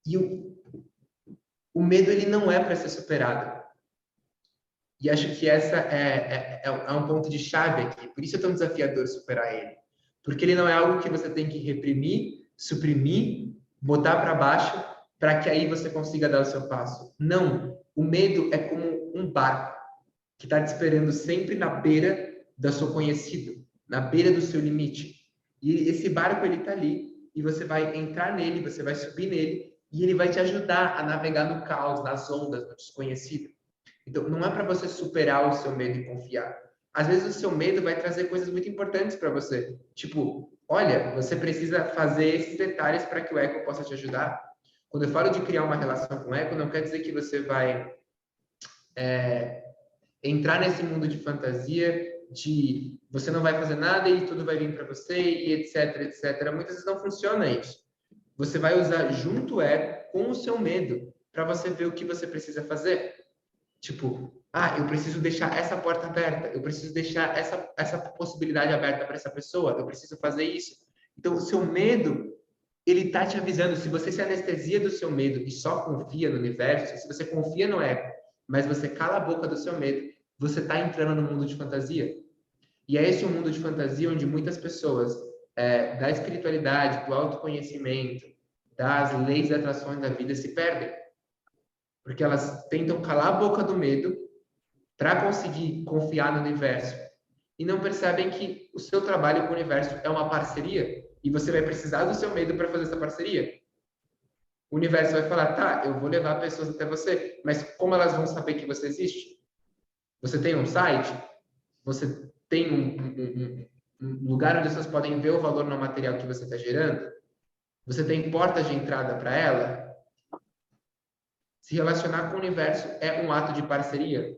e o medo ele não é para ser superado. E acho que essa é um ponto de chave aqui. Por isso é tão desafiador superar ele. Porque ele não é algo que você tem que reprimir, suprimir, botar para baixo, para que aí você consiga dar o seu passo. Não. O medo é como um barco que está te esperando sempre na beira do seu conhecido, na beira do seu limite. E esse barco, ele está ali, e você vai entrar nele, você vai subir nele, e ele vai te ajudar a navegar no caos, nas ondas, no desconhecido. Então, não é para você superar o seu medo e confiar. Às vezes, o seu medo vai trazer coisas muito importantes para você. Tipo, olha, você precisa fazer esses detalhes para que o eco possa te ajudar. Quando eu falo de criar uma relação com o eco, não quer dizer que você vai entrar nesse mundo de fantasia, de você não vai fazer nada e tudo vai vir para você, e etc, etc. Muitas vezes não funciona isso. Você vai usar junto o eco com o seu medo para você ver o que você precisa fazer. Tipo, eu preciso deixar essa porta aberta, eu preciso deixar essa possibilidade aberta para essa pessoa, eu preciso fazer isso. Então, o seu medo, ele tá te avisando. Se você se anestesia do seu medo e só confia no universo, se você confia no eco, mas você cala a boca do seu medo, você está entrando no mundo de fantasia. E é esse o mundo de fantasia onde muitas pessoas da espiritualidade, do autoconhecimento, das leis da atração da vida se perdem. Porque elas tentam calar a boca do medo para conseguir confiar no universo. E não percebem que o seu trabalho com o universo é uma parceria. E você vai precisar do seu medo para fazer essa parceria. O universo vai falar, tá, eu vou levar pessoas até você, mas como elas vão saber que você existe? Você tem um site? Você tem um lugar onde as pessoas podem ver o valor no material que você está gerando? Você tem portas de entrada para ela? Se relacionar com o universo é um ato de parceria.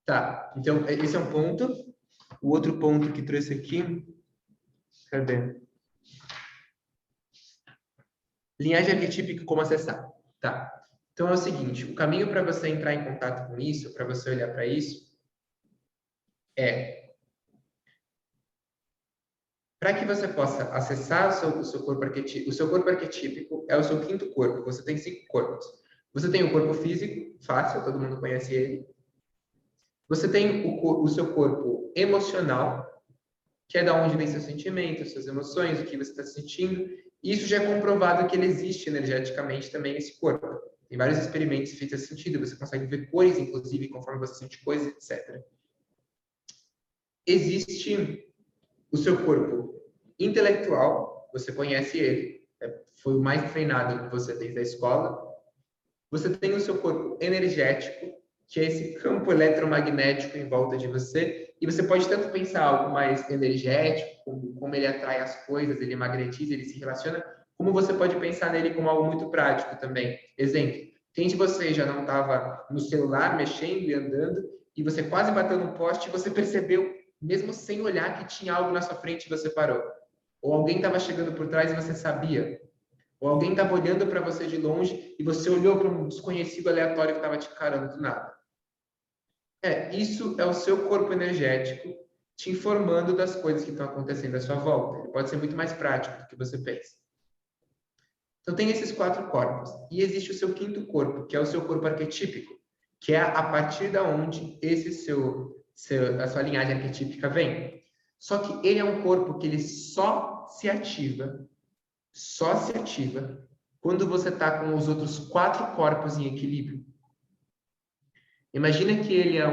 Tá, então esse é um ponto. O outro ponto que trouxe aqui, cadê? Linhagem arquetípica, como acessar. Tá. Então é o seguinte, o caminho para você entrar em contato com isso, para você olhar para isso, para que você possa acessar o seu corpo arquetípico. O seu corpo arquetípico é o seu quinto corpo. Você tem 5 corpos. Você tem o corpo físico, fácil, todo mundo conhece ele. Você tem o seu corpo emocional, que é da onde vem seus sentimentos, suas emoções, o que você está sentindo. E isso já é comprovado que ele existe energeticamente também nesse corpo. Tem vários experimentos feitos nesse sentido. Você consegue ver cores, inclusive, conforme você sente coisas, etc. Existe o seu corpo intelectual, você conhece ele, foi o mais treinado que você desde a escola. Você tem o seu corpo energético, que é esse campo eletromagnético em volta de você, e você pode tanto pensar algo mais energético, como ele atrai as coisas, ele magnetiza, ele se relaciona, como você pode pensar nele como algo muito prático também. Exemplo, quem de vocês já não estava no celular mexendo e andando, e você quase bateu no poste e você percebeu, mesmo sem olhar, que tinha algo na sua frente e você parou? Ou alguém estava chegando por trás e você sabia? Ou alguém estava olhando para você de longe e você olhou para um desconhecido aleatório que estava te encarando do nada? Isso é o seu corpo energético te informando das coisas que estão acontecendo à sua volta. Ele pode ser muito mais prático do que você pensa. Então, tem esses 4 corpos. E existe o seu quinto corpo, que é o seu corpo arquetípico, que é a partir da onde a sua linhagem arquetípica vem. Só que ele é um corpo que ele só se ativa quando você está com os outros 4 corpos em equilíbrio. Imagina que ele é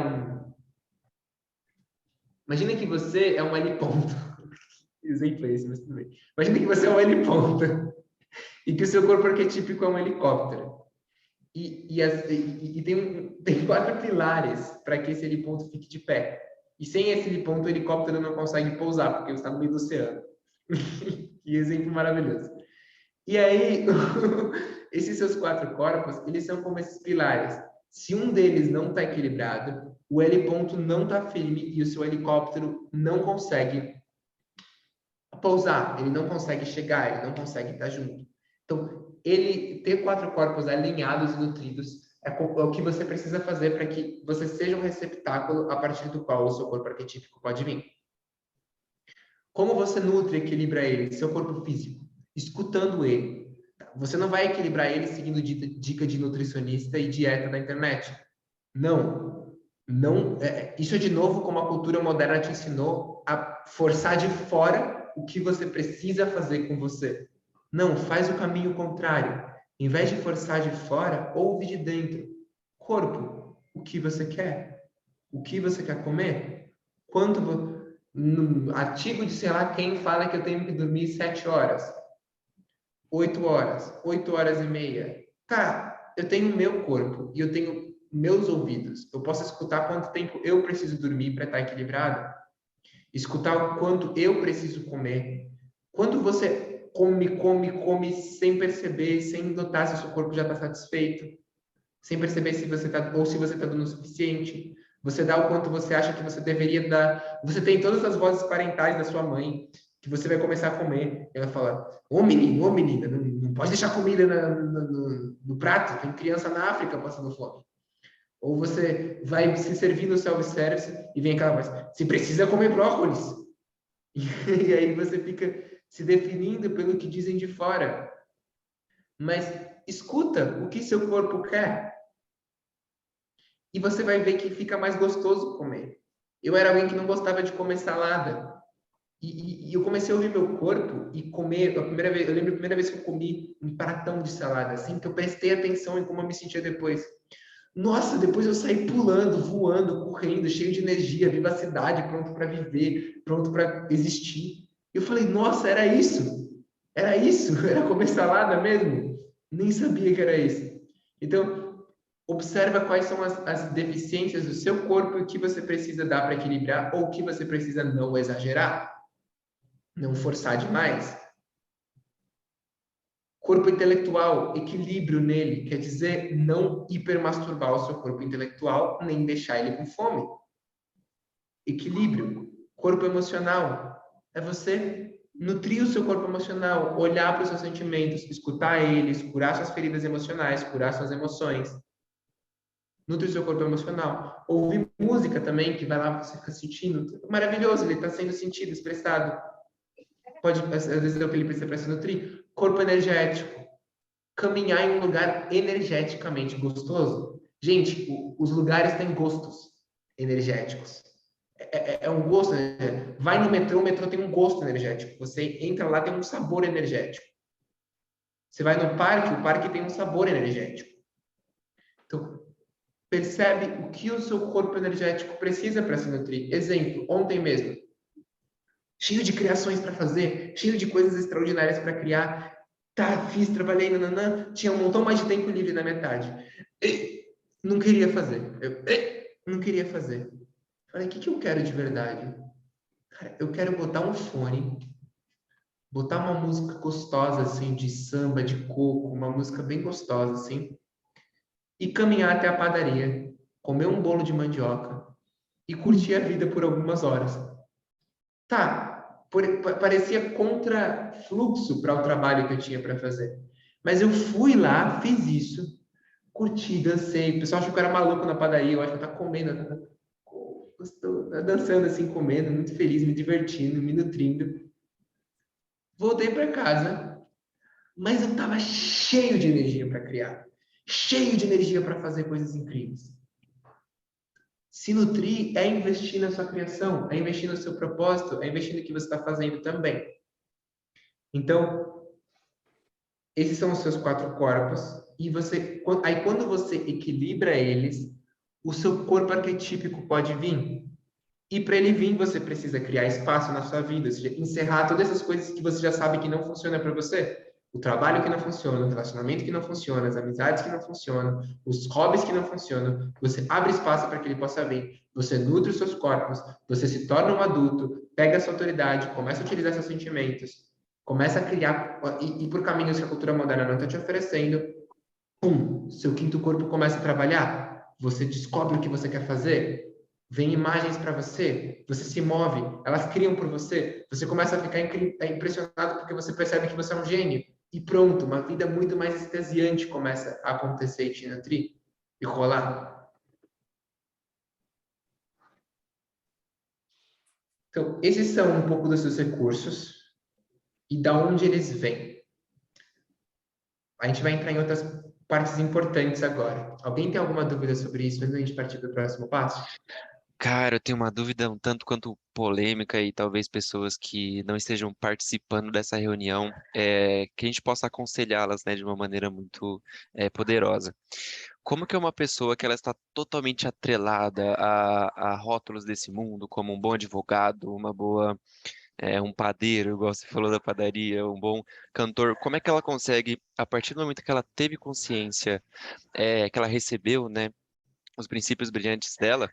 Imagina que você é um heliponto. Exemplo é esse, mas tudo bem. Imagina que você é um heliponto e que o seu corpo arquetípico é um helicóptero. E tem 4 pilares para que esse heliponto fique de pé. E sem esse heliponto, o helicóptero não consegue pousar, porque você está no meio do oceano. Que exemplo maravilhoso. E aí, esses seus 4 corpos, eles são como esses pilares. Se um deles não está equilibrado, o heliponto não está firme e o seu helicóptero não consegue pousar, ele não consegue chegar, ele não consegue estar junto. Então, ele ter 4 corpos alinhados e nutridos é o que você precisa fazer para que você seja um receptáculo a partir do qual o seu corpo arquetípico pode vir. Como você nutre e equilibra ele? Seu corpo físico, escutando ele. Você não vai equilibrar ele seguindo dica de nutricionista e dieta da internet. Não. Isso é de novo como a cultura moderna te ensinou a forçar de fora o que você precisa fazer com você. Não, faz o caminho contrário. Em vez de forçar de fora, ouve de dentro. Corpo, o que você quer. O que você quer comer? Quanto no artigo de sei lá quem fala que eu tenho que dormir 7 horas, 8 horas, 8 horas e meia. Tá, eu tenho o meu corpo e eu tenho meus ouvidos. Eu posso escutar quanto tempo eu preciso dormir para estar equilibrado. Escutar o quanto eu preciso comer. Quando você come sem perceber, sem notar se o seu corpo já está satisfeito, sem perceber se você está ou se você está dando o suficiente. Você dá o quanto você acha que você deveria dar. Você tem todas as vozes parentais da sua mãe que você vai começar a comer. Ela fala: ô menino, ô menina, não pode deixar comida no prato. Tem criança na África passando fome. Ou você vai se servir no self-service e vem aquela voz: você precisa comer brócolis. E aí você fica se definindo pelo que dizem de fora. Mas escuta o que seu corpo quer. E você vai ver que fica mais gostoso comer. Eu era alguém que não gostava de comer salada. E eu comecei a ouvir meu corpo e comer. Eu lembro a primeira vez que eu comi um pratão de salada, assim, que eu prestei atenção em como eu me sentia depois. Nossa, depois eu saí pulando, voando, correndo, cheio de energia, vivacidade, pronto para viver, pronto para existir. Eu falei: nossa, era isso? Era isso? Era comer salada mesmo? Nem sabia que era isso. Então, observa quais são as deficiências do seu corpo e o que você precisa dar para equilibrar ou o que você precisa não exagerar, não forçar demais. Corpo intelectual, equilíbrio nele, quer dizer não hipermasturbar o seu corpo intelectual, nem deixar ele com fome. Equilíbrio. Corpo emocional, é você nutrir o seu corpo emocional, olhar para os seus sentimentos, escutar eles, curar suas feridas emocionais, curar suas emoções. Nutre o seu corpo emocional. Ouvir música também, que vai lá, você fica sentindo. Maravilhoso, ele está sendo sentido, expressado. Pode, às vezes é o que ele precisa para se nutrir. Corpo energético. Caminhar em um lugar energeticamente gostoso. Gente, os lugares têm gostos energéticos. É um gosto. Vai no metrô, o metrô tem um gosto energético. Você entra lá, tem um sabor energético. Você vai no parque, o parque tem um sabor energético. Então, percebe o que o seu corpo energético precisa para se nutrir. Exemplo, ontem mesmo. Cheio de criações para fazer, cheio de coisas extraordinárias para criar. Tá, fiz, trabalhei, nananã. Tinha um montão mais de tempo livre na metade. Não queria fazer. Não queria fazer. Falei: o que eu quero de verdade? Cara, eu quero botar um fone, botar uma música gostosa, assim, de samba, de coco, uma música bem gostosa, assim, e caminhar até a padaria, comer um bolo de mandioca e curtir a vida por algumas horas. Tá, parecia contra-fluxo para o trabalho que eu tinha para fazer. Mas eu fui lá, fiz isso, curti, dancei. O pessoal achou que eu era maluco na padaria, eu acho que eu tava comendo, dançando assim, comendo, muito feliz, me divertindo, me nutrindo. Voltei para casa, mas eu tava cheio de energia para criar, cheio de energia para fazer coisas incríveis. Se nutrir é investir na sua criação, é investir no seu propósito, é investir no que você está fazendo também. Então, esses são os seus 4 corpos. E aí quando você equilibra eles, o seu corpo arquetípico pode vir. E para ele vir, você precisa criar espaço na sua vida, ou seja, encerrar todas essas coisas que você já sabe que não funcionam para você. O trabalho que não funciona, o relacionamento que não funciona, as amizades que não funcionam, os hobbies que não funcionam. Você abre espaço para que ele possa vir. Você nutre os seus corpos, você se torna um adulto, pega a sua autoridade, começa a utilizar seus sentimentos, começa a criar e por caminhos que a cultura moderna não está te oferecendo. Seu quinto corpo começa a trabalhar. Você descobre o que você quer fazer. Vem imagens para você, você se move, elas criam por você, você começa a ficar impressionado porque você percebe que você é um gênio. E pronto, uma vida muito mais extasiante começa a acontecer e te nutrir e rolar. Então, esses são um pouco dos seus recursos e da onde eles vêm. A gente vai entrar em outras partes importantes agora. Alguém tem alguma dúvida sobre isso antes da gente partir para o próximo passo? Cara, eu tenho uma dúvida um tanto quanto polêmica e talvez pessoas que não estejam participando dessa reunião, que a gente possa aconselhá-las, né, de uma maneira muito poderosa. como que é uma pessoa que ela está totalmente atrelada a rótulos desse mundo, como um bom advogado, um padeiro, igual você falou da padaria, um bom cantor, como é que ela consegue, a partir do momento que ela teve consciência, que ela recebeu, né, os princípios brilhantes dela,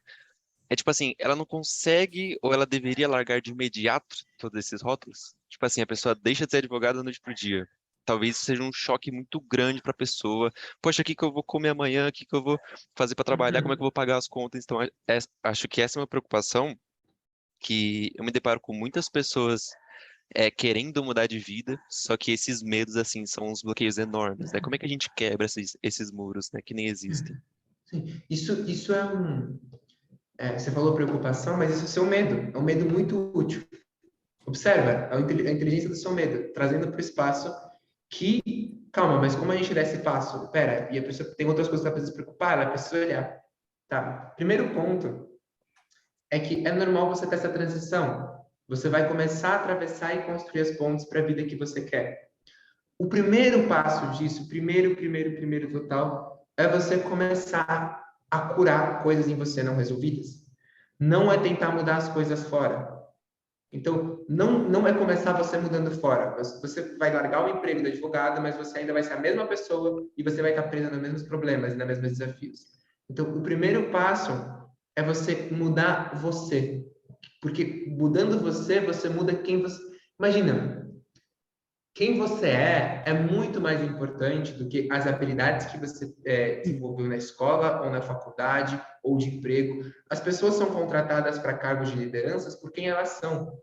tipo assim, ela não consegue ou ela deveria largar de imediato todos esses rótulos? Tipo assim, a pessoa deixa de ser advogada da noite pro dia. Talvez seja um choque muito grande para a pessoa. Poxa, o que que eu vou comer amanhã? O que que eu vou fazer para trabalhar? Como é que eu vou pagar as contas? Então, acho que essa é uma preocupação que eu me deparo com muitas pessoas querendo mudar de vida, só que esses medos, assim, são uns bloqueios enormes, né? Como é que a gente quebra esses muros, né, que nem existem? Sim. Isso você falou preocupação, mas isso é seu medo. É um medo muito útil. Observa a inteligência do seu medo, trazendo para o espaço que, calma, mas como a gente dá esse passo? Pera, e a pessoa tem outras coisas que ela precisa se preocupar, ela precisa olhar. Tá. Primeiro ponto é que é normal você ter essa transição. Você vai começar a atravessar e construir as pontes para a vida que você quer. O primeiro passo disso, primeiro total, é você começar a curar coisas em você não resolvidas. Não é tentar mudar as coisas fora. Então, não é começar você mudando fora. Você vai largar o emprego de advogado, mas você ainda vai ser a mesma pessoa e você vai estar preso nos mesmos problemas, nos mesmos desafios. Então, o primeiro passo é você mudar você. Porque mudando você, você muda quem você... Imagina, quem você é muito mais importante do que as habilidades que você desenvolveu na escola ou na faculdade ou de emprego. As pessoas são contratadas para cargos de lideranças por quem elas são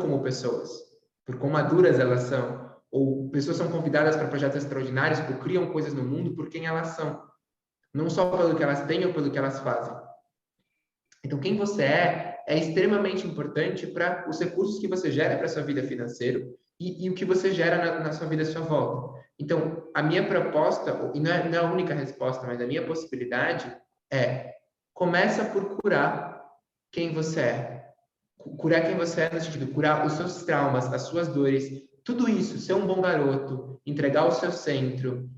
como pessoas, por quão maduras elas são. Ou pessoas são convidadas para projetos extraordinários, ou criam coisas no mundo por quem elas são. Não só pelo que elas têm ou pelo que elas fazem. Então, quem você é extremamente importante para os recursos que você gera para sua vida financeira e o que você gera na sua vida à sua volta. Então, a minha proposta, e não é a única resposta, mas a minha possibilidade começa por curar quem você é. Curar quem você é no sentido, curar os seus traumas, as suas dores, tudo isso, ser um bom garoto, entregar o seu centro,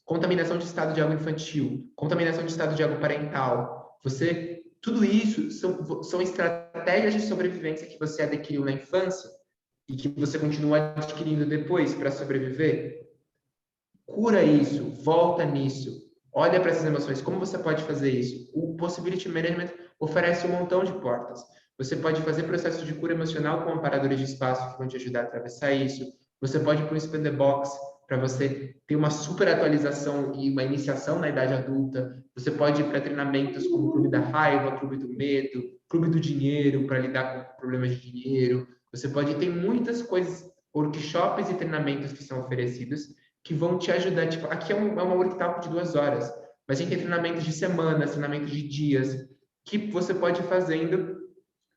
contaminação de estado de água infantil, contaminação de estado de água parental, tudo isso são estratégias de sobrevivência que você adquiriu na infância e que você continua adquirindo depois para sobreviver. Cura isso, volta nisso, olha para essas emoções. Como você pode fazer isso? O Possibility Management oferece um montão de portas. Você pode fazer processos de cura emocional com amparadores de espaço que vão te ajudar a atravessar isso. Você pode ir para o Spin the Box para você ter uma super atualização e uma iniciação na idade adulta. Você pode ir para treinamentos como o Clube da Raiva, Clube do Medo, Clube do Dinheiro, para lidar com problemas de dinheiro. Você pode ter muitas coisas, workshops e treinamentos que são oferecidos que vão te ajudar. Tipo, aqui é uma workshop de 2 horas, mas a gente tem treinamentos de semanas, treinamentos de dias, que você pode ir fazendo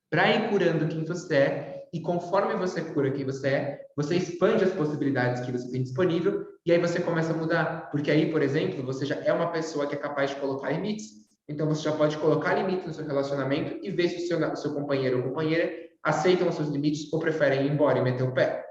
para ir curando quem você é, e conforme você cura quem você é, você expande as possibilidades que você tem disponível, e aí você começa a mudar. Porque aí, por exemplo, você já é uma pessoa que é capaz de colocar limites, então você já pode colocar limites no seu relacionamento e ver se o seu companheiro ou companheira aceitam os seus limites ou preferem ir embora e meter o pé.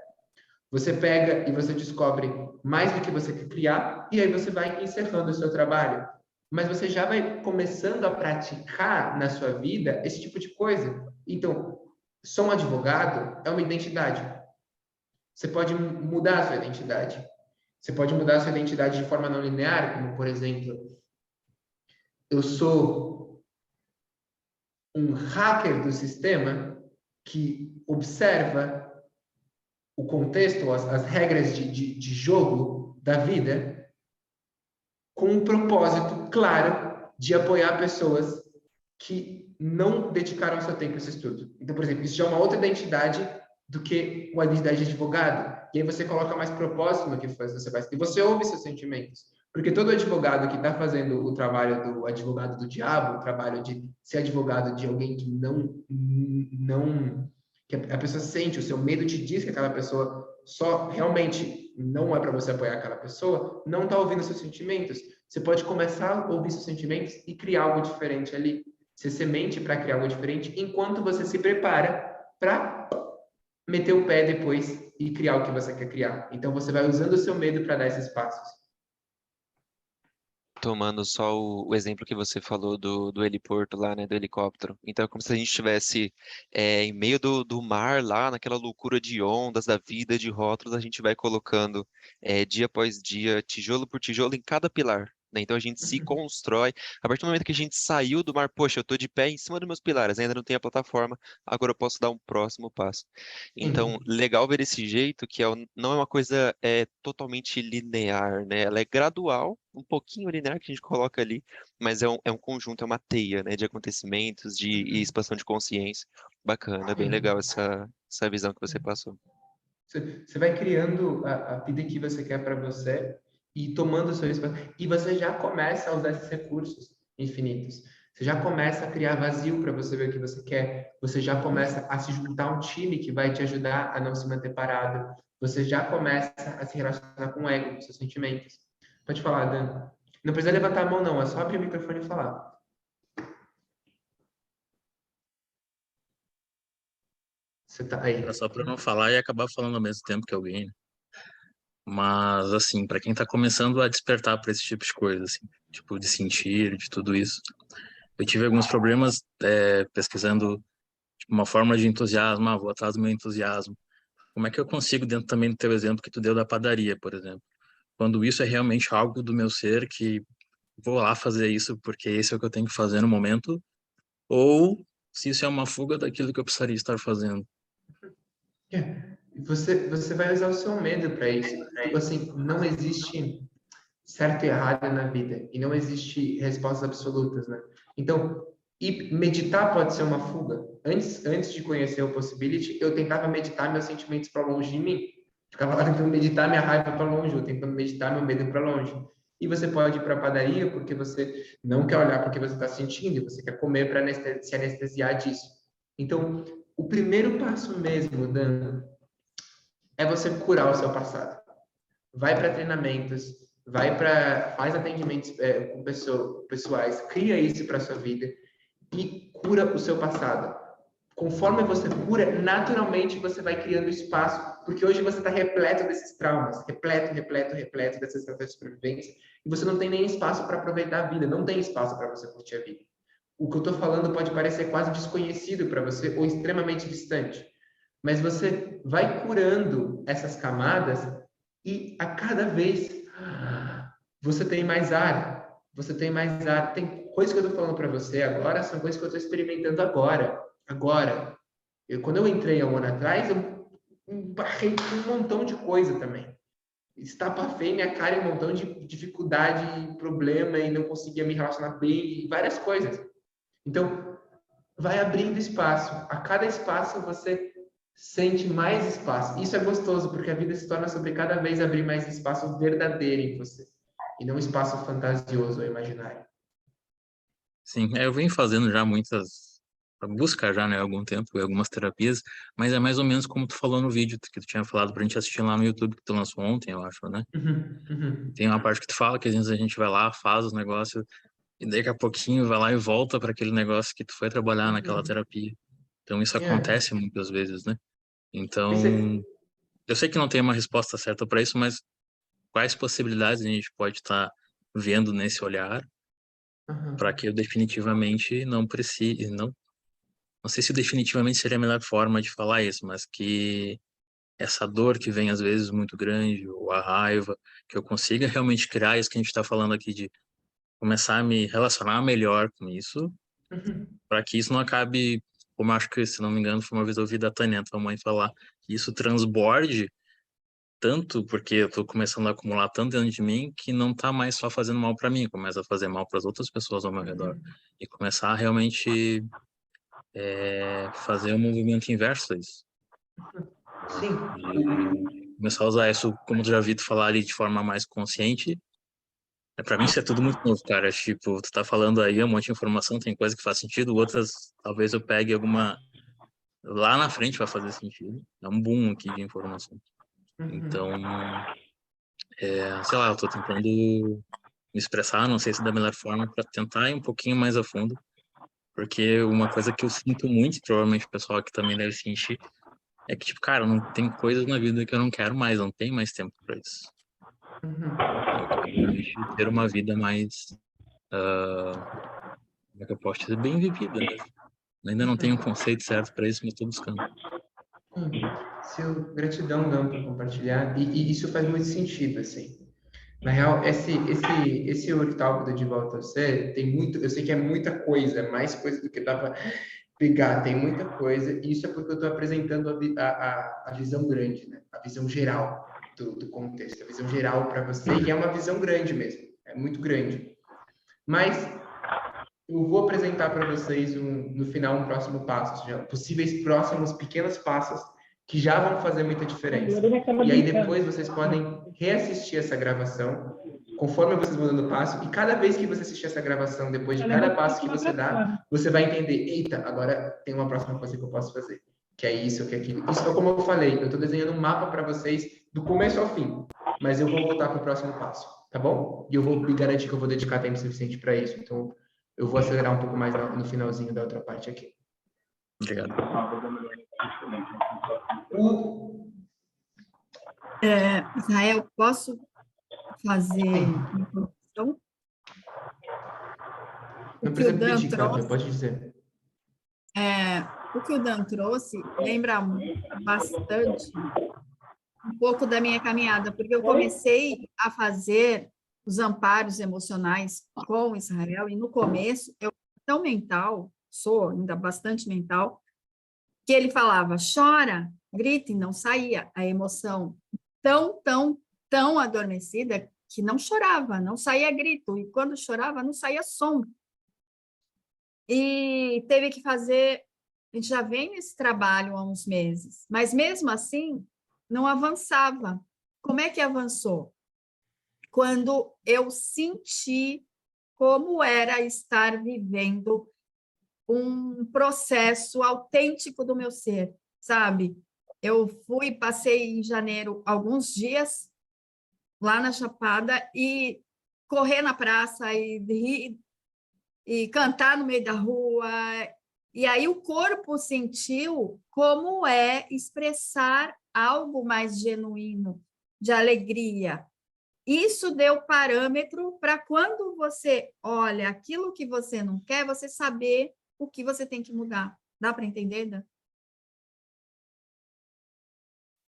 Você pega e você descobre mais do que você quer criar, e aí você vai encerrando o seu trabalho. Mas você já vai começando a praticar na sua vida esse tipo de coisa. Então, sou um advogado é uma identidade. Você pode mudar a sua identidade. Você pode mudar a sua identidade de forma não linear, como, por exemplo, eu sou um hacker do sistema que observa o contexto, as regras de jogo da vida, com um propósito claro de apoiar pessoas que não dedicaram seu tempo a esse estudo. Então, por exemplo, isso já é uma outra identidade do que uma identidade de advogado. E aí você coloca mais propósito no que você faz. E você ouve seus sentimentos. Porque todo advogado que está fazendo o trabalho do advogado do diabo, o trabalho de ser advogado de alguém que que a pessoa sente, o seu medo te diz que aquela pessoa só realmente não é para você apoiar aquela pessoa, não está ouvindo seus sentimentos. Você pode começar a ouvir seus sentimentos e criar algo diferente ali. Ser semente para criar algo diferente, enquanto você se prepara para meter o pé depois e criar o que você quer criar. Então você vai usando o seu medo para dar esses passos. tomando só o exemplo que você falou do heliporto lá, né, do helicóptero. Então é como se a gente estivesse em meio do mar lá, naquela loucura de ondas, da vida, de rótulos, a gente vai colocando dia após dia, tijolo por tijolo em cada pilar. Né? Então a gente se constrói. A partir do momento que a gente saiu do mar, poxa, eu tô de pé em cima dos meus pilares, ainda não tenho a plataforma, agora eu posso dar um próximo passo. Então, Sim. legal ver desse jeito, que não é uma coisa totalmente linear, né? Ela é gradual, um pouquinho linear que a gente coloca ali, mas é um conjunto, é uma teia, né, de acontecimentos, e expansão de consciência. Bacana, bem legal Sim. essa visão que você passou. Você vai criando a vida que você quer para você e tomando o seu espaço. E você já começa a usar esses recursos infinitos. Você já começa a criar vazio para você ver o que você quer. Você já começa a se juntar a um time que vai te ajudar a não se manter parado. Você já começa a se relacionar com o ego, com seus sentimentos. Pode falar, Dan. Não precisa levantar a mão, não. É só abrir o microfone e falar. Você tá Era aí. só para não falar e acabar falando ao mesmo tempo que alguém, né? Mas, assim, para quem tá começando a despertar para esse tipo de coisa, assim, tipo, de sentir, de tudo isso, eu tive alguns problemas pesquisando tipo, uma forma de entusiasmo, vou atrás do meu entusiasmo. Como é que eu consigo, dentro também do teu exemplo que tu deu da padaria, por exemplo, quando isso é realmente algo do meu ser, que vou lá fazer isso porque esse é o que eu tenho que fazer no momento, ou se isso é uma fuga daquilo que eu precisaria estar fazendo. Você vai usar o seu medo para isso. Tipo assim, não existe certo e errado na vida e não existe respostas absolutas, né? Então, e meditar pode ser uma fuga. Antes de conhecer o Possibility, eu tentava meditar meus sentimentos para longe de mim. Ficava lá tentando meditar minha raiva para longe, ou tentando meditar meu medo para longe. E você pode ir para a padaria porque você não quer olhar porque você está sentindo e você quer comer para se anestesiar disso. Então, o primeiro passo mesmo, Dan, é você curar o seu passado. Vai para treinamentos, faz atendimentos com pessoais, cria isso para sua vida e cura o seu passado. Conforme você cura, naturalmente você vai criando espaço, porque hoje você está repleto desses traumas, repleto dessas estratégias de sobrevivência, e você não tem nem espaço para aproveitar a vida, não tem espaço para você curtir a vida. O que eu estou falando pode parecer quase desconhecido para você ou extremamente distante, mas você vai curando essas camadas e a cada vez você tem mais ar, você tem mais ar. Tem coisas que eu estou falando para você agora, são coisas que eu estou experimentando agora. Agora. Quando eu entrei há um ano atrás, eu barrei com um montão de coisa também. Estapafei minha cara em um montão de dificuldade, problema, e não conseguia me relacionar bem, e várias coisas. Então, vai abrindo espaço. A cada espaço você sente mais espaço. Isso é gostoso, porque a vida se torna sobre cada vez abrir mais espaço verdadeiro em você. E não espaço fantasioso ou imaginário. Sim, eu venho fazendo já muitas busca já, né, há algum tempo, algumas terapias, mas é mais ou menos como tu falou no vídeo que tu tinha falado pra gente assistir lá no YouTube, que tu lançou ontem, eu acho, né? Tem uma parte que tu fala que às vezes a gente vai lá, faz os negócios, e daqui a pouquinho vai lá e volta para aquele negócio que tu foi trabalhar naquela terapia. Então isso Yeah. acontece muitas vezes, né? Então, Esse- eu sei que não tem uma resposta certa para isso, mas quais possibilidades a gente pode estar vendo nesse olhar para que eu definitivamente não precise, não sei se definitivamente seria a melhor forma de falar isso, mas que essa dor que vem às vezes muito grande, ou a raiva, que eu consiga realmente criar isso que a gente está falando aqui de começar a me relacionar melhor com isso, para que isso não acabe, como eu acho que, se não me engano, foi uma vez eu ouvi da Tânia, tua mãe, falar, que isso transborde tanto, porque eu tô começando a acumular tanto dentro de mim, que não tá mais só fazendo mal para mim, começa a fazer mal para as outras pessoas ao meu redor. E começar a realmente fazer um movimento inverso a isso. Sim. E começar a usar isso, como tu já vi tu falar ali de forma mais consciente. Para mim isso é tudo muito novo, cara. Tipo, tu tá falando aí um monte de informação, tem coisa que faz sentido, outras talvez eu pegue alguma lá na frente vai fazer sentido. É um boom aqui de informação. Então, sei lá, eu tô tentando me expressar, não sei se da melhor forma, para tentar ir um pouquinho mais a fundo, porque uma coisa que eu sinto muito, e provavelmente o pessoal aqui também deve sentir, é que, tipo, cara, não tem coisas na vida que eu não quero mais, não tem mais tempo para isso. realmente ter uma vida mais, como é que eu posso dizer, bem vivida mesmo. Ainda não tenho um conceito certo para isso, mas estou buscando. Gratidão, Dan, por compartilhar. E isso faz muito sentido, assim. Na real, esse Urtalco de Volta ao Ser tem muito, eu sei que é muita coisa, mais coisa do que dá para pegar, tem muita coisa, e isso é porque eu estou apresentando a visão grande, né? A visão geral do contexto, a visão geral para você, e é uma visão grande mesmo, é muito grande. Mas eu vou apresentar para vocês no final um próximo passo, já, possíveis próximos pequenos passos que já vão fazer muita diferença. E aí depois vocês podem reassistir essa gravação, conforme vocês vão dando passo, e cada vez que você assistir essa gravação, depois de cada passo que você dá, você vai entender, eita, agora tem uma próxima coisa que eu posso fazer, que é isso, que é aquilo. Isso é como eu falei, eu estou desenhando um mapa para vocês do começo ao fim, mas eu vou voltar para o próximo passo, tá bom? E eu vou me garantir que eu vou dedicar tempo suficiente para isso, então eu vou acelerar um pouco mais no finalzinho da outra parte aqui. Obrigado. Israel, posso fazer uma correção? Não precisa pedir, Cláudia, pode dizer. O que o Dan trouxe lembra bastante um pouco da minha caminhada, porque eu comecei a fazer os amparos emocionais com Israel, e no começo eu era tão mental, sou ainda bastante mental, que ele falava, chora, grita, e não saía a emoção tão adormecida que não chorava, não saía grito, e quando chorava não saía som. E teve que fazer, a gente já vem nesse trabalho há uns meses, mas mesmo assim não avançava. Como é que avançou? Quando eu senti como era estar vivendo um processo autêntico do meu ser, sabe? Eu passei em janeiro alguns dias lá na Chapada e correr na praça e cantar no meio da rua. E aí o corpo sentiu como é expressar algo mais genuíno, de alegria. Isso deu parâmetro para quando você olha aquilo que você não quer, você saber o que você tem que mudar. Dá para entender, Dan?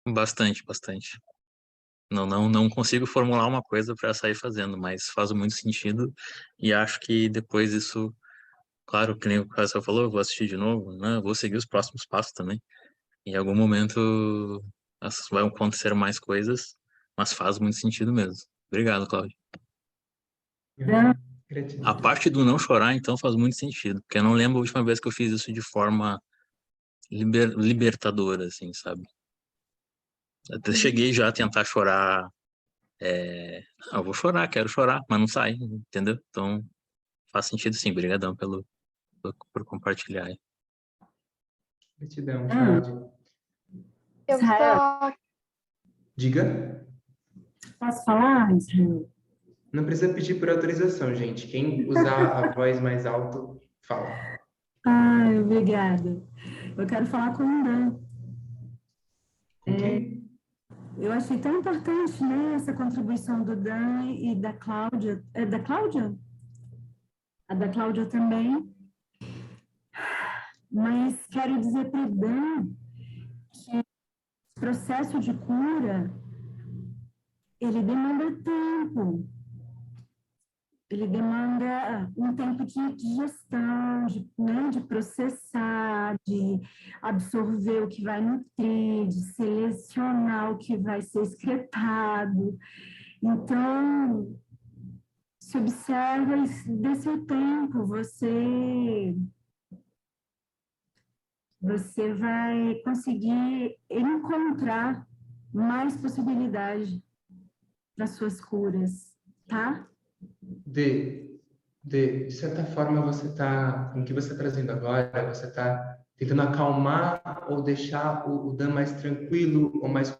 Bastante. Não consigo formular uma coisa para sair fazendo, mas faz muito sentido e acho que depois isso, claro, que nem o Rafael falou, eu vou assistir de novo, né? Vou seguir os próximos passos também. Em algum momento vai acontecer mais coisas, mas faz muito sentido mesmo. Obrigado, Cláudio. A parte do não chorar, então, faz muito sentido, porque eu não lembro a última vez que eu fiz isso de forma libertadora, assim, sabe? Até cheguei já a tentar chorar, eu vou chorar, quero chorar, mas não sai, entendeu? Então, faz sentido sim, brigadão por compartilhar aí. Gratidão, Cláudia. Diga. Posso falar, Israel? Não precisa pedir por autorização, gente. Quem usar a voz mais alto, fala. Ai, obrigada. Eu quero falar com o Dan. Eu achei tão importante, né, essa contribuição do Dan e da Cláudia. É da Cláudia? A da Cláudia também. Mas quero dizer para o Dan que o processo de cura, ele demanda tempo. Ele demanda um tempo de gestão, de processar, de absorver o que vai nutrir, de selecionar o que vai ser excretado. Então, se observa e dê seu tempo, você vai conseguir encontrar mais possibilidade para suas curas, tá? De certa forma, com o que você está trazendo agora, você está tentando acalmar ou deixar o Dan mais tranquilo ou mais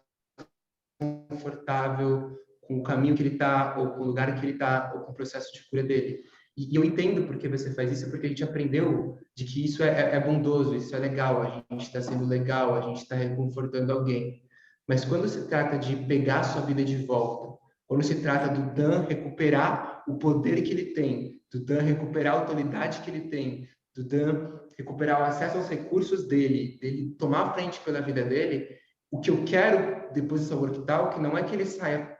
confortável com o caminho que ele está, ou com o lugar que ele está, ou com o processo de cura dele. E eu entendo porque você faz isso, porque a gente aprendeu de que isso é bondoso, isso é legal, a gente está sendo legal, a gente está reconfortando alguém. Mas quando se trata de pegar a sua vida de volta, quando se trata do Dan recuperar o poder que ele tem, do Dan recuperar a autoridade que ele tem, do Dan recuperar o acesso aos recursos dele tomar a frente pela vida dele, o que eu quero depois dessa work talk não é que ele saia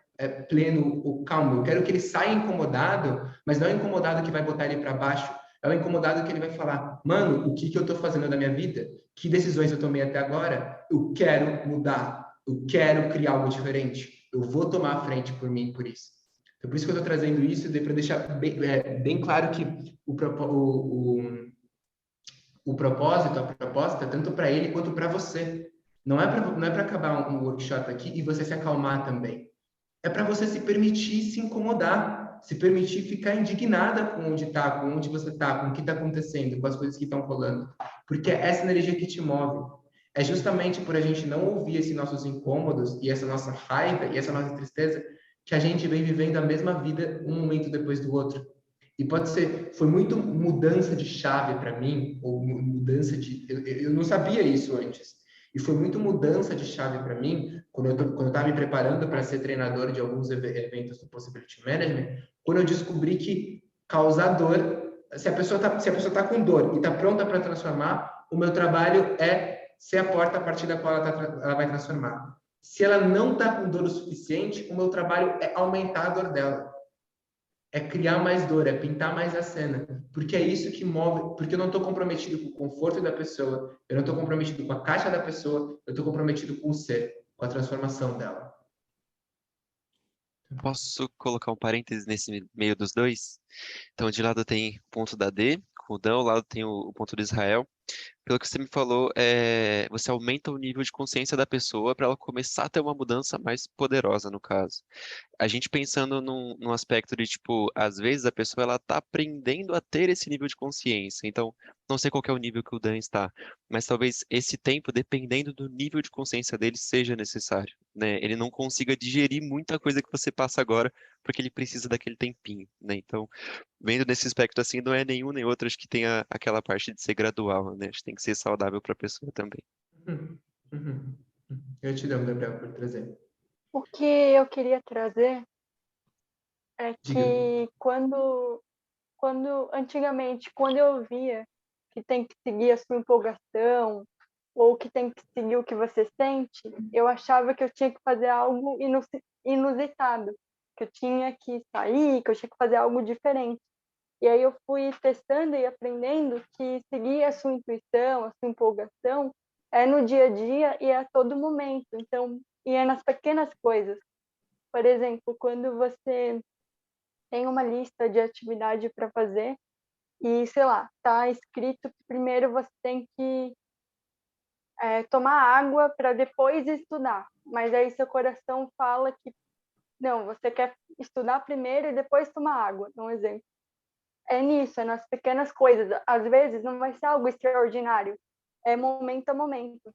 pleno ou calmo, eu quero que ele saia incomodado, mas não é incomodado que vai botar ele para baixo, é o incomodado que ele vai falar, mano, o que eu tô fazendo da minha vida? Que decisões eu tomei até agora? Eu quero mudar, eu quero criar algo diferente, eu vou tomar a frente por mim, por isso. Então, por isso que eu tô trazendo isso, para deixar bem claro que o propósito, a proposta, é tanto para ele quanto para você. Não é para acabar um workshop aqui e você se acalmar também. É para você se permitir se incomodar, se permitir ficar indignada com onde está, com onde você está, com o que está acontecendo, com as coisas que estão rolando. Porque é essa energia que te move. É justamente por a gente não ouvir esses nossos incômodos e essa nossa raiva e essa nossa tristeza que a gente vem vivendo a mesma vida um momento depois do outro. E pode ser, foi muito mudança de chave para mim, ou mudança de... Eu não sabia isso antes. E foi muito mudança de chave para mim, quando eu estava me preparando para ser treinador de alguns eventos do Possibility Management, quando eu descobri que causar dor, se a pessoa tá com dor e está pronta para transformar, o meu trabalho é ser a porta a partir da qual ela vai transformar. Se ela não está com dor o suficiente, o meu trabalho é aumentar a dor dela. É criar mais dor, é pintar mais a cena. Porque é isso que move, porque eu não estou comprometido com o conforto da pessoa, eu não estou comprometido com a caixa da pessoa, eu estou comprometido com o ser, com a transformação dela. Posso colocar um parêntese nesse meio dos dois? Então, de lado tem o ponto da D, com o Dan, ao lado tem o ponto do Israel. Pelo que você me falou, você aumenta o nível de consciência da pessoa para ela começar a ter uma mudança mais poderosa, no caso. A gente pensando num aspecto de, tipo, às vezes a pessoa ela tá aprendendo a ter esse nível de consciência. Então, não sei qual que é o nível que o Dan está, mas talvez esse tempo, dependendo do nível de consciência dele, seja necessário, né? Ele não consiga digerir muita coisa que você passa agora, porque ele precisa daquele tempinho, né? Então, vendo nesse aspecto assim, não é nenhum nem outro, acho que tem aquela parte de ser gradual, né? Acho que tem que ser saudável para a pessoa também. Gratidão, Gabriel, por trazer. O que eu queria trazer é que antigamente, quando eu via que tem que seguir a sua empolgação ou que tem que seguir o que você sente, eu achava que eu tinha que fazer algo inusitado, que eu tinha que sair, que eu tinha que fazer algo diferente. E aí eu fui testando e aprendendo que seguir a sua intuição, a sua empolgação, é no dia a dia e é a todo momento. Então, e é nas pequenas coisas. Por exemplo, quando você tem uma lista de atividade para fazer e, sei lá, está escrito que primeiro você tem que tomar água para depois estudar. Mas aí seu coração fala que, não, você quer estudar primeiro e depois tomar água, um exemplo. É nisso, é nas pequenas coisas. Às vezes não vai ser algo extraordinário, é momento a momento.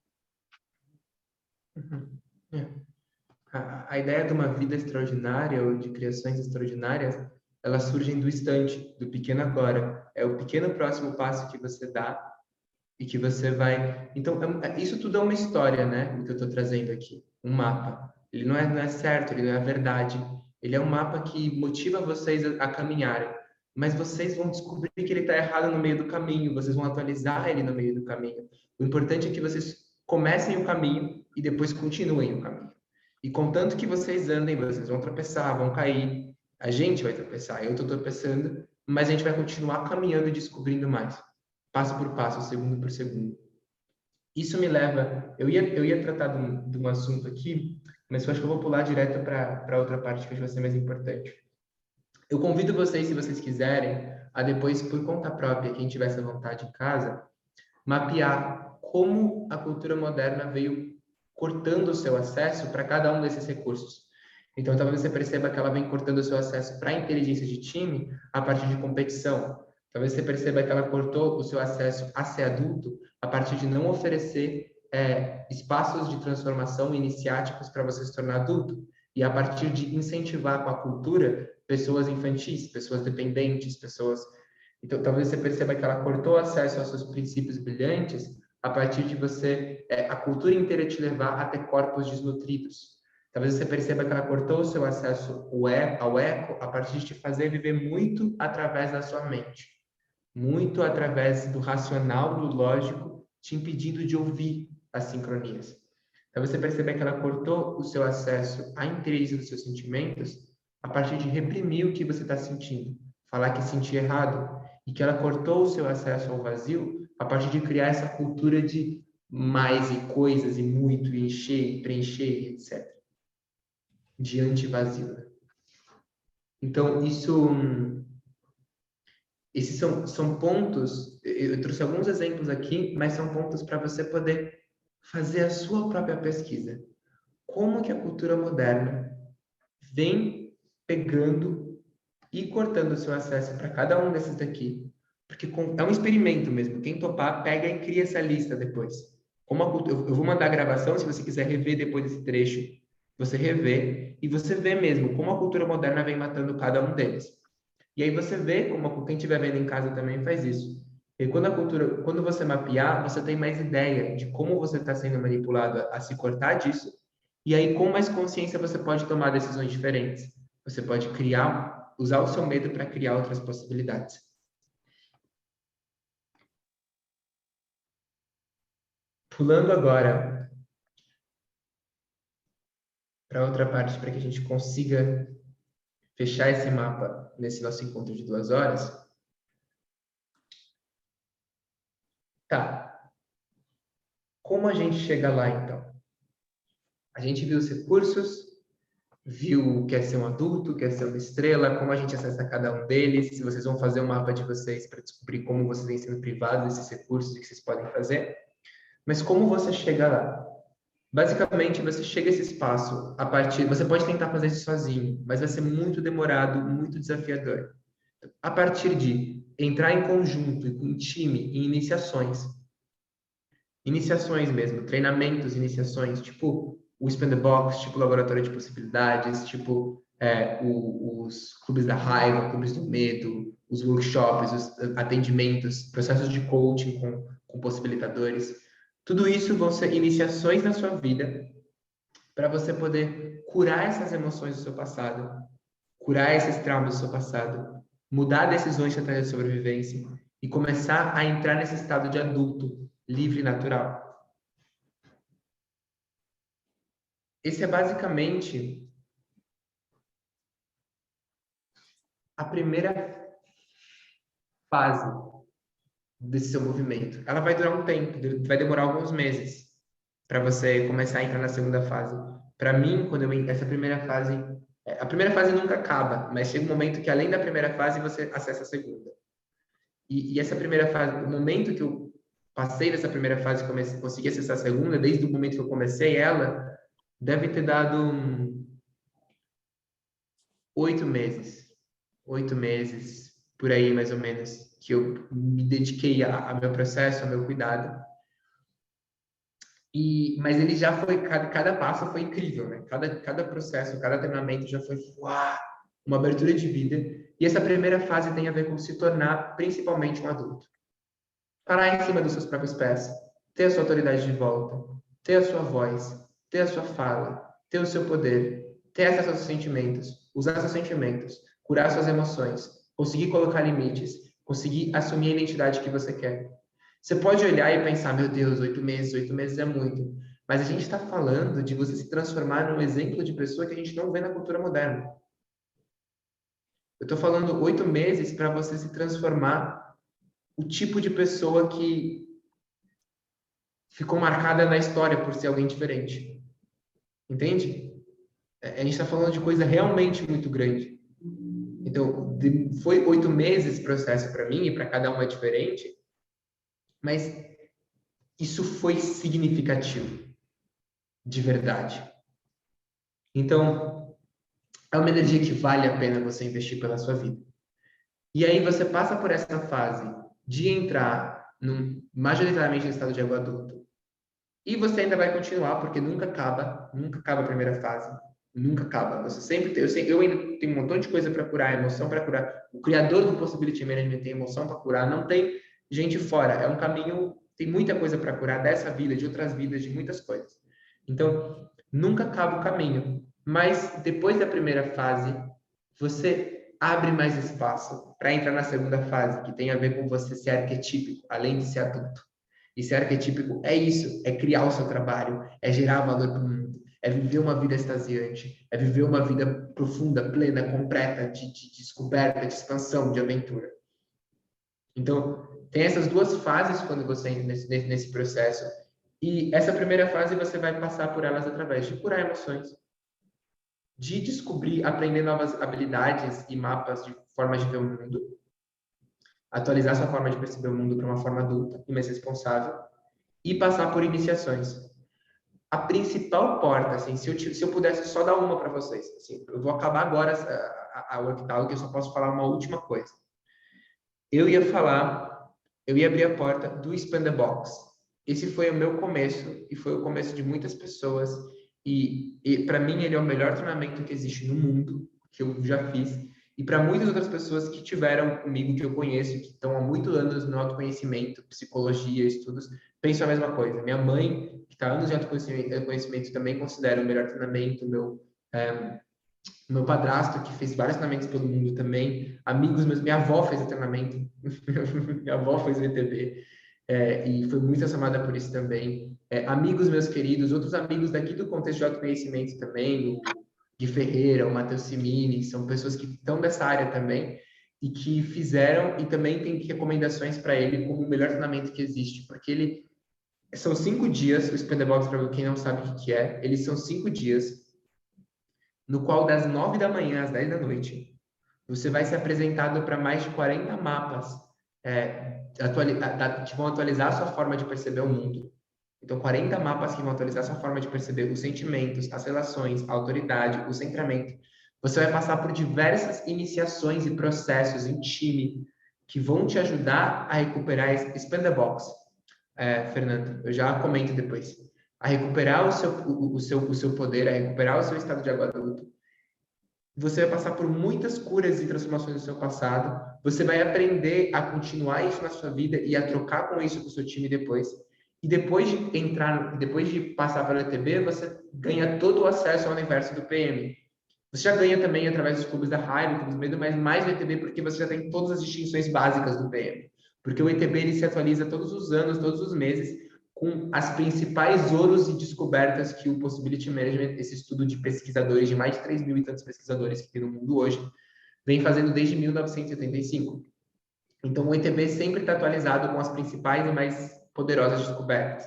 A ideia de uma vida extraordinária ou de criações extraordinárias, elas surgem do instante, do pequeno agora. É o pequeno próximo passo que você dá e que você vai... Então, isso tudo é uma história, né? O que eu estou trazendo aqui. Um mapa. Ele não é certo, ele não é a verdade. Ele é um mapa que motiva vocês a caminharem. Mas vocês vão descobrir que ele está errado no meio do caminho. Vocês vão atualizar ele no meio do caminho. O importante é que vocês comecem o caminho e depois continuem o caminho. E contanto que vocês andem, vocês vão tropeçar, vão cair. A gente vai tropeçar, eu estou tropeçando, mas a gente vai continuar caminhando e descobrindo mais. Passo por passo, segundo por segundo. Isso me leva... Eu ia tratar de um assunto aqui, mas eu acho que eu vou pular direto para outra parte que eu acho que vai ser mais importante. Eu convido vocês, se vocês quiserem, a depois, por conta própria, quem tiver essa vontade em casa, mapear como a cultura moderna veio cortando o seu acesso para cada um desses recursos. Então, talvez você perceba que ela vem cortando o seu acesso para a inteligência de time a partir de competição. Talvez você perceba que ela cortou o seu acesso a ser adulto a partir de não oferecer espaços de transformação iniciáticos para você se tornar adulto. E a partir de incentivar com a cultura pessoas infantis, pessoas dependentes, pessoas... Então, talvez você perceba que ela cortou o acesso aos seus princípios brilhantes a partir de você, a cultura inteira te levar a ter corpos desnutridos. Talvez você perceba que ela cortou o seu acesso ao eco a partir de te fazer viver muito através da sua mente, muito através do racional, do lógico, te impedindo de ouvir as sincronias. Talvez você perceba que ela cortou o seu acesso à inteligência dos seus sentimentos a partir de reprimir o que você está sentindo, falar que sentir errado, e que ela cortou o seu acesso ao vazio a partir de criar essa cultura de mais e coisas e muito e encher, e preencher, etc. De anti-vazio. Então, esses são pontos, eu trouxe alguns exemplos aqui, mas são pontos para você poder fazer a sua própria pesquisa. Como que a cultura moderna vem pegando e cortando o seu acesso para cada um desses daqui, porque é um experimento mesmo. Quem topar, pega e cria essa lista depois. Eu vou mandar a gravação, se você quiser rever depois desse trecho, você revê e você vê mesmo como a cultura moderna vem matando cada um deles. E aí você vê, como quem estiver vendo em casa também faz isso. E quando você mapear, você tem mais ideia de como você está sendo manipulado a se cortar disso. E aí, com mais consciência, você pode tomar decisões diferentes. Você pode usar o seu medo para criar outras possibilidades. Pulando agora para outra parte, para que a gente consiga fechar esse mapa nesse nosso encontro de 2 horas. Tá. Como a gente chega lá, então? A gente viu os recursos, viu o que é ser um adulto, o que é ser uma estrela, como a gente acessa cada um deles, se vocês vão fazer um mapa de vocês para descobrir como vocês vêm sendo privados desses recursos e o que vocês podem fazer. Mas como você chega lá? Basicamente, você chega a esse espaço a partir... Você pode tentar fazer isso sozinho, mas vai ser muito demorado, muito desafiador. A partir de entrar em conjunto, em time, em iniciações. Iniciações mesmo, treinamentos, iniciações, tipo o Spin the Box, tipo o Laboratório de Possibilidades, tipo os clubes da raiva, clubes do medo, os workshops, os atendimentos, processos de coaching com possibilitadores. Tudo isso vão ser iniciações na sua vida para você poder curar essas emoções do seu passado, curar esses traumas do seu passado, mudar decisões de estratégia de sobrevivência e começar a entrar nesse estado de adulto, livre e natural. Esse é basicamente a primeira fase desse seu movimento. Ela vai durar um tempo, vai demorar alguns meses para você começar a entrar na segunda fase. Para mim, essa primeira fase, a primeira fase nunca acaba, mas chega um momento que além da primeira fase você acessa a segunda. E essa primeira fase, o momento que eu passei dessa primeira fase e consegui acessar a segunda, desde o momento que eu comecei ela, deve ter dado 8 meses. 8 meses, por aí mais ou menos, que eu me dediquei ao meu processo, ao meu cuidado. Mas ele já foi, cada passo foi incrível, né? Cada processo, cada treinamento já foi uma abertura de vida. E essa primeira fase tem a ver com se tornar principalmente um adulto. Parar em cima dos seus próprios pés, ter a sua autoridade de volta, ter a sua voz, ter a sua fala, ter o seu poder, ter acesso aos seus sentimentos, usar seus sentimentos, curar suas emoções, conseguir colocar limites, conseguir assumir a identidade que você quer. Você pode olhar e pensar, meu Deus, 8 meses é muito. Mas a gente está falando de você se transformar num exemplo de pessoa que a gente não vê na cultura moderna. Eu estou falando 8 meses para você se transformar o tipo de pessoa que ficou marcada na história por ser alguém diferente. Entende? A gente está falando de coisa realmente muito grande. Então, foi 8 meses esse processo para mim, e para cada um é diferente, mas isso foi significativo, de verdade. Então, é uma energia que vale a pena você investir pela sua vida. E aí você passa por essa fase de entrar majoritariamente no estado de ego adulto. E você ainda vai continuar, porque nunca acaba a primeira fase. Nunca acaba. Você sempre tem, eu ainda tenho um montão de coisa para curar, emoção para curar. O criador do Possibility Management tem emoção para curar. Não tem gente fora. É um caminho, tem muita coisa para curar dessa vida, de outras vidas, de muitas coisas. Então, nunca acaba o caminho. Mas depois da primeira fase, você abre mais espaço para entrar na segunda fase, que tem a ver com você ser arquetípico, além de ser adulto. E ser arquetípico é isso, é criar o seu trabalho, é gerar valor para o mundo, é viver uma vida extasiante, é viver uma vida profunda, plena, completa, de descoberta, de expansão, de aventura. Então, tem essas duas fases quando você entra nesse processo. E essa primeira fase você vai passar por elas através de curar emoções, de descobrir, aprender novas habilidades e mapas de formas de ver o mundo, atualizar sua forma de perceber o mundo para uma forma adulta e mais responsável, e passar por iniciações. A principal porta, assim, se eu pudesse só dar uma para vocês, assim, eu vou acabar agora a Worktalk, eu só posso falar uma última coisa. Eu ia abrir a porta do Expand the Box. Esse foi o meu começo e foi o começo de muitas pessoas. E para mim ele é o melhor treinamento que existe no mundo, que eu já fiz. E para muitas outras pessoas que tiveram comigo, que eu conheço, que estão há muitos anos no autoconhecimento, psicologia, estudos, pensam a mesma coisa. Minha mãe, que está há anos de autoconhecimento, também considera o melhor treinamento. Meu padrasto, que fez vários treinamentos pelo mundo também, amigos meus, minha avó fez o treinamento, minha avó fez o ETB, e foi muito chamada por isso também. Amigos meus queridos, outros amigos daqui do contexto de autoconhecimento também, o Gui Ferreira, o Matheus Simini, são pessoas que estão dessa área também e que fizeram, e também tem recomendações para ele como o melhor treinamento que existe, porque são 5 dias, o Expand the Box, para quem não sabe o que é, eles são 5 dias, no qual das 9 da manhã às 10 da noite, você vai ser apresentado para mais de 40 mapas que vão atualizar a sua forma de perceber o mundo. Então, 40 mapas que vão atualizar a sua forma de perceber os sentimentos, as relações, a autoridade, o centramento. Você vai passar por diversas iniciações e processos em time que vão te ajudar a recuperar Expand the Box. Fernando, eu já comento depois. A recuperar o seu poder, a recuperar o seu estado de água adulto. Você vai passar por muitas curas e transformações do seu passado. Você vai aprender a continuar isso na sua vida e a trocar com isso com o seu time depois. E depois de passar pelo ETB, você ganha todo o acesso ao universo do PM. Você já ganha também através dos clubes da raiva, clubes do medo, mas mais no ETB porque você já tem todas as distinções básicas do PM. Porque o ETB ele se atualiza todos os anos, todos os meses, com as principais ouros e descobertas que o Possibility Management, esse estudo de pesquisadores, de mais de 3 mil e tantos pesquisadores que tem no mundo hoje, vem fazendo desde 1985. Então, o ETB sempre está atualizado com as principais e mais poderosas descobertas.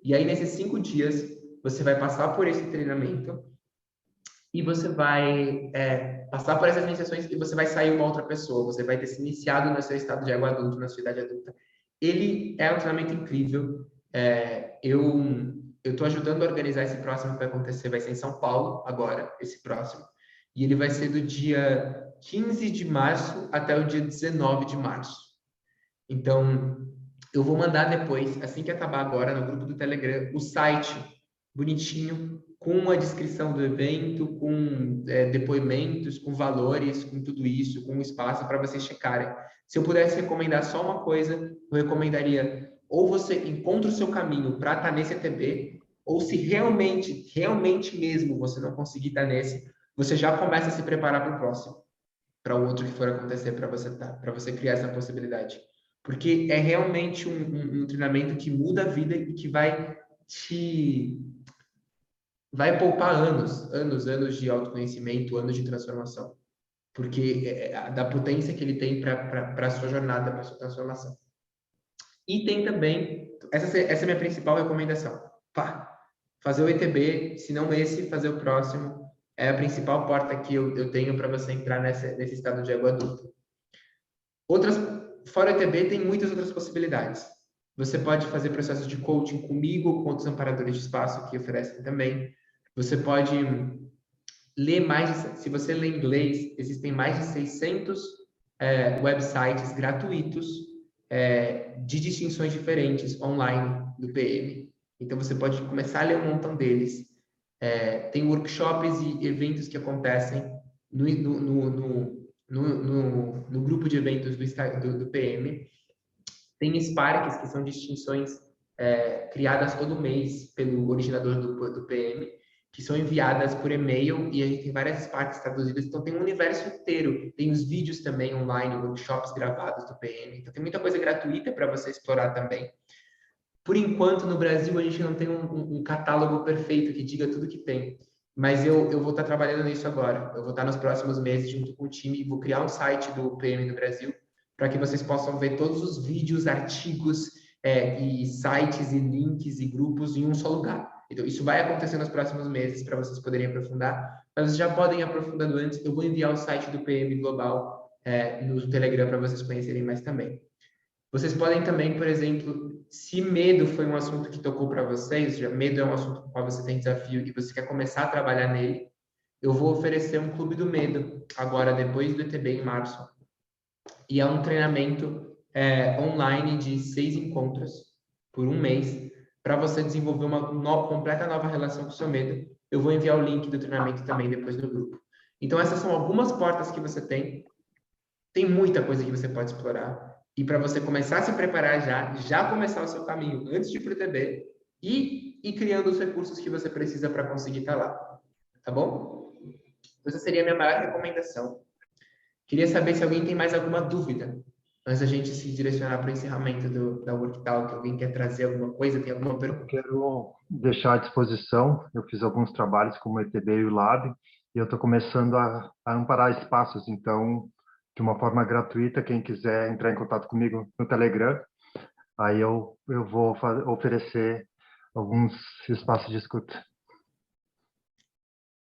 E aí, nesses 5 dias, você vai passar por esse treinamento e você vai passar por essas iniciações e você vai sair uma outra pessoa. Você vai ter se iniciado no seu estado de água adulto, na sua idade adulta. Ele é um treinamento incrível. Eu estou ajudando a organizar esse próximo que vai acontecer, vai ser em São Paulo agora, esse próximo. E ele vai ser do dia 15 de março até o dia 19 de março. Então, eu vou mandar depois, assim que acabar agora, no grupo do Telegram, o site bonitinho, com a descrição do evento, com depoimentos, com valores, com tudo isso, com espaço para vocês checarem. Se eu pudesse recomendar só uma coisa, eu recomendaria ou você encontra o seu caminho para estar nesse ETB, ou se realmente mesmo você não conseguir estar nesse, você já começa a se preparar para o próximo, para o outro que for acontecer, para você criar essa possibilidade. Porque é realmente um treinamento que muda a vida e que vai poupar anos de autoconhecimento, anos de transformação. Porque da potência que ele tem para a sua jornada, para a sua transformação. E tem também, essa é a minha principal recomendação. Fazer o ETB, se não esse, fazer o próximo, é a principal porta que eu tenho para você entrar nesse estado de água adulta. Fora o ETB, tem muitas outras possibilidades. Você pode fazer processos de coaching comigo ou com outros amparadores de espaço que oferecem também. Você pode ler se você lê inglês, existem mais de 600 websites gratuitos de distinções diferentes online do PM. Então, você pode começar a ler um montão deles. Tem workshops e eventos que acontecem no grupo de eventos do PM. Tem Sparks, que são distinções criadas todo mês pelo originador do PM, que são enviadas por e-mail e a gente tem várias partes traduzidas, então tem um universo inteiro, tem os vídeos também online, workshops gravados do PM, então tem muita coisa gratuita para você explorar também. Por enquanto, no Brasil, a gente não tem um catálogo perfeito que diga tudo que tem, mas eu vou estar trabalhando nisso agora. Eu vou estar nos próximos meses junto com o time e vou criar um site do PM no Brasil para que vocês possam ver todos os vídeos, artigos, e sites e links e grupos em um só lugar. Então, isso vai acontecer nos próximos meses para vocês poderem aprofundar, mas vocês já podem ir aprofundando antes. Eu vou enviar o site do PM Global no Telegram para vocês conhecerem mais também. Vocês podem também, por exemplo, se medo foi um assunto que tocou para vocês, já medo é um assunto com o qual você tem desafio e você quer começar a trabalhar nele, eu vou oferecer um Clube do Medo agora, depois do ETB em março. E é um treinamento online de 6 encontros por um mês para você desenvolver uma completa nova relação com o seu medo. Eu vou enviar o link do treinamento também depois no grupo. Então, essas são algumas portas que você tem. Tem muita coisa que você pode explorar. E para você começar a se preparar já começar o seu caminho antes de ir para o ETB e criando os recursos que você precisa para conseguir estar lá. Tá bom? Essa seria a minha maior recomendação. Queria saber se alguém tem mais alguma dúvida antes da gente se direcionar para o encerramento da Worktalk. Alguém quer trazer alguma coisa? Tem alguma pergunta? Quero deixar à disposição. Eu fiz alguns trabalhos como o ETB e o Lab e eu estou começando a amparar espaços. Então, de uma forma gratuita, quem quiser entrar em contato comigo no Telegram, aí eu vou oferecer alguns espaços de escuta.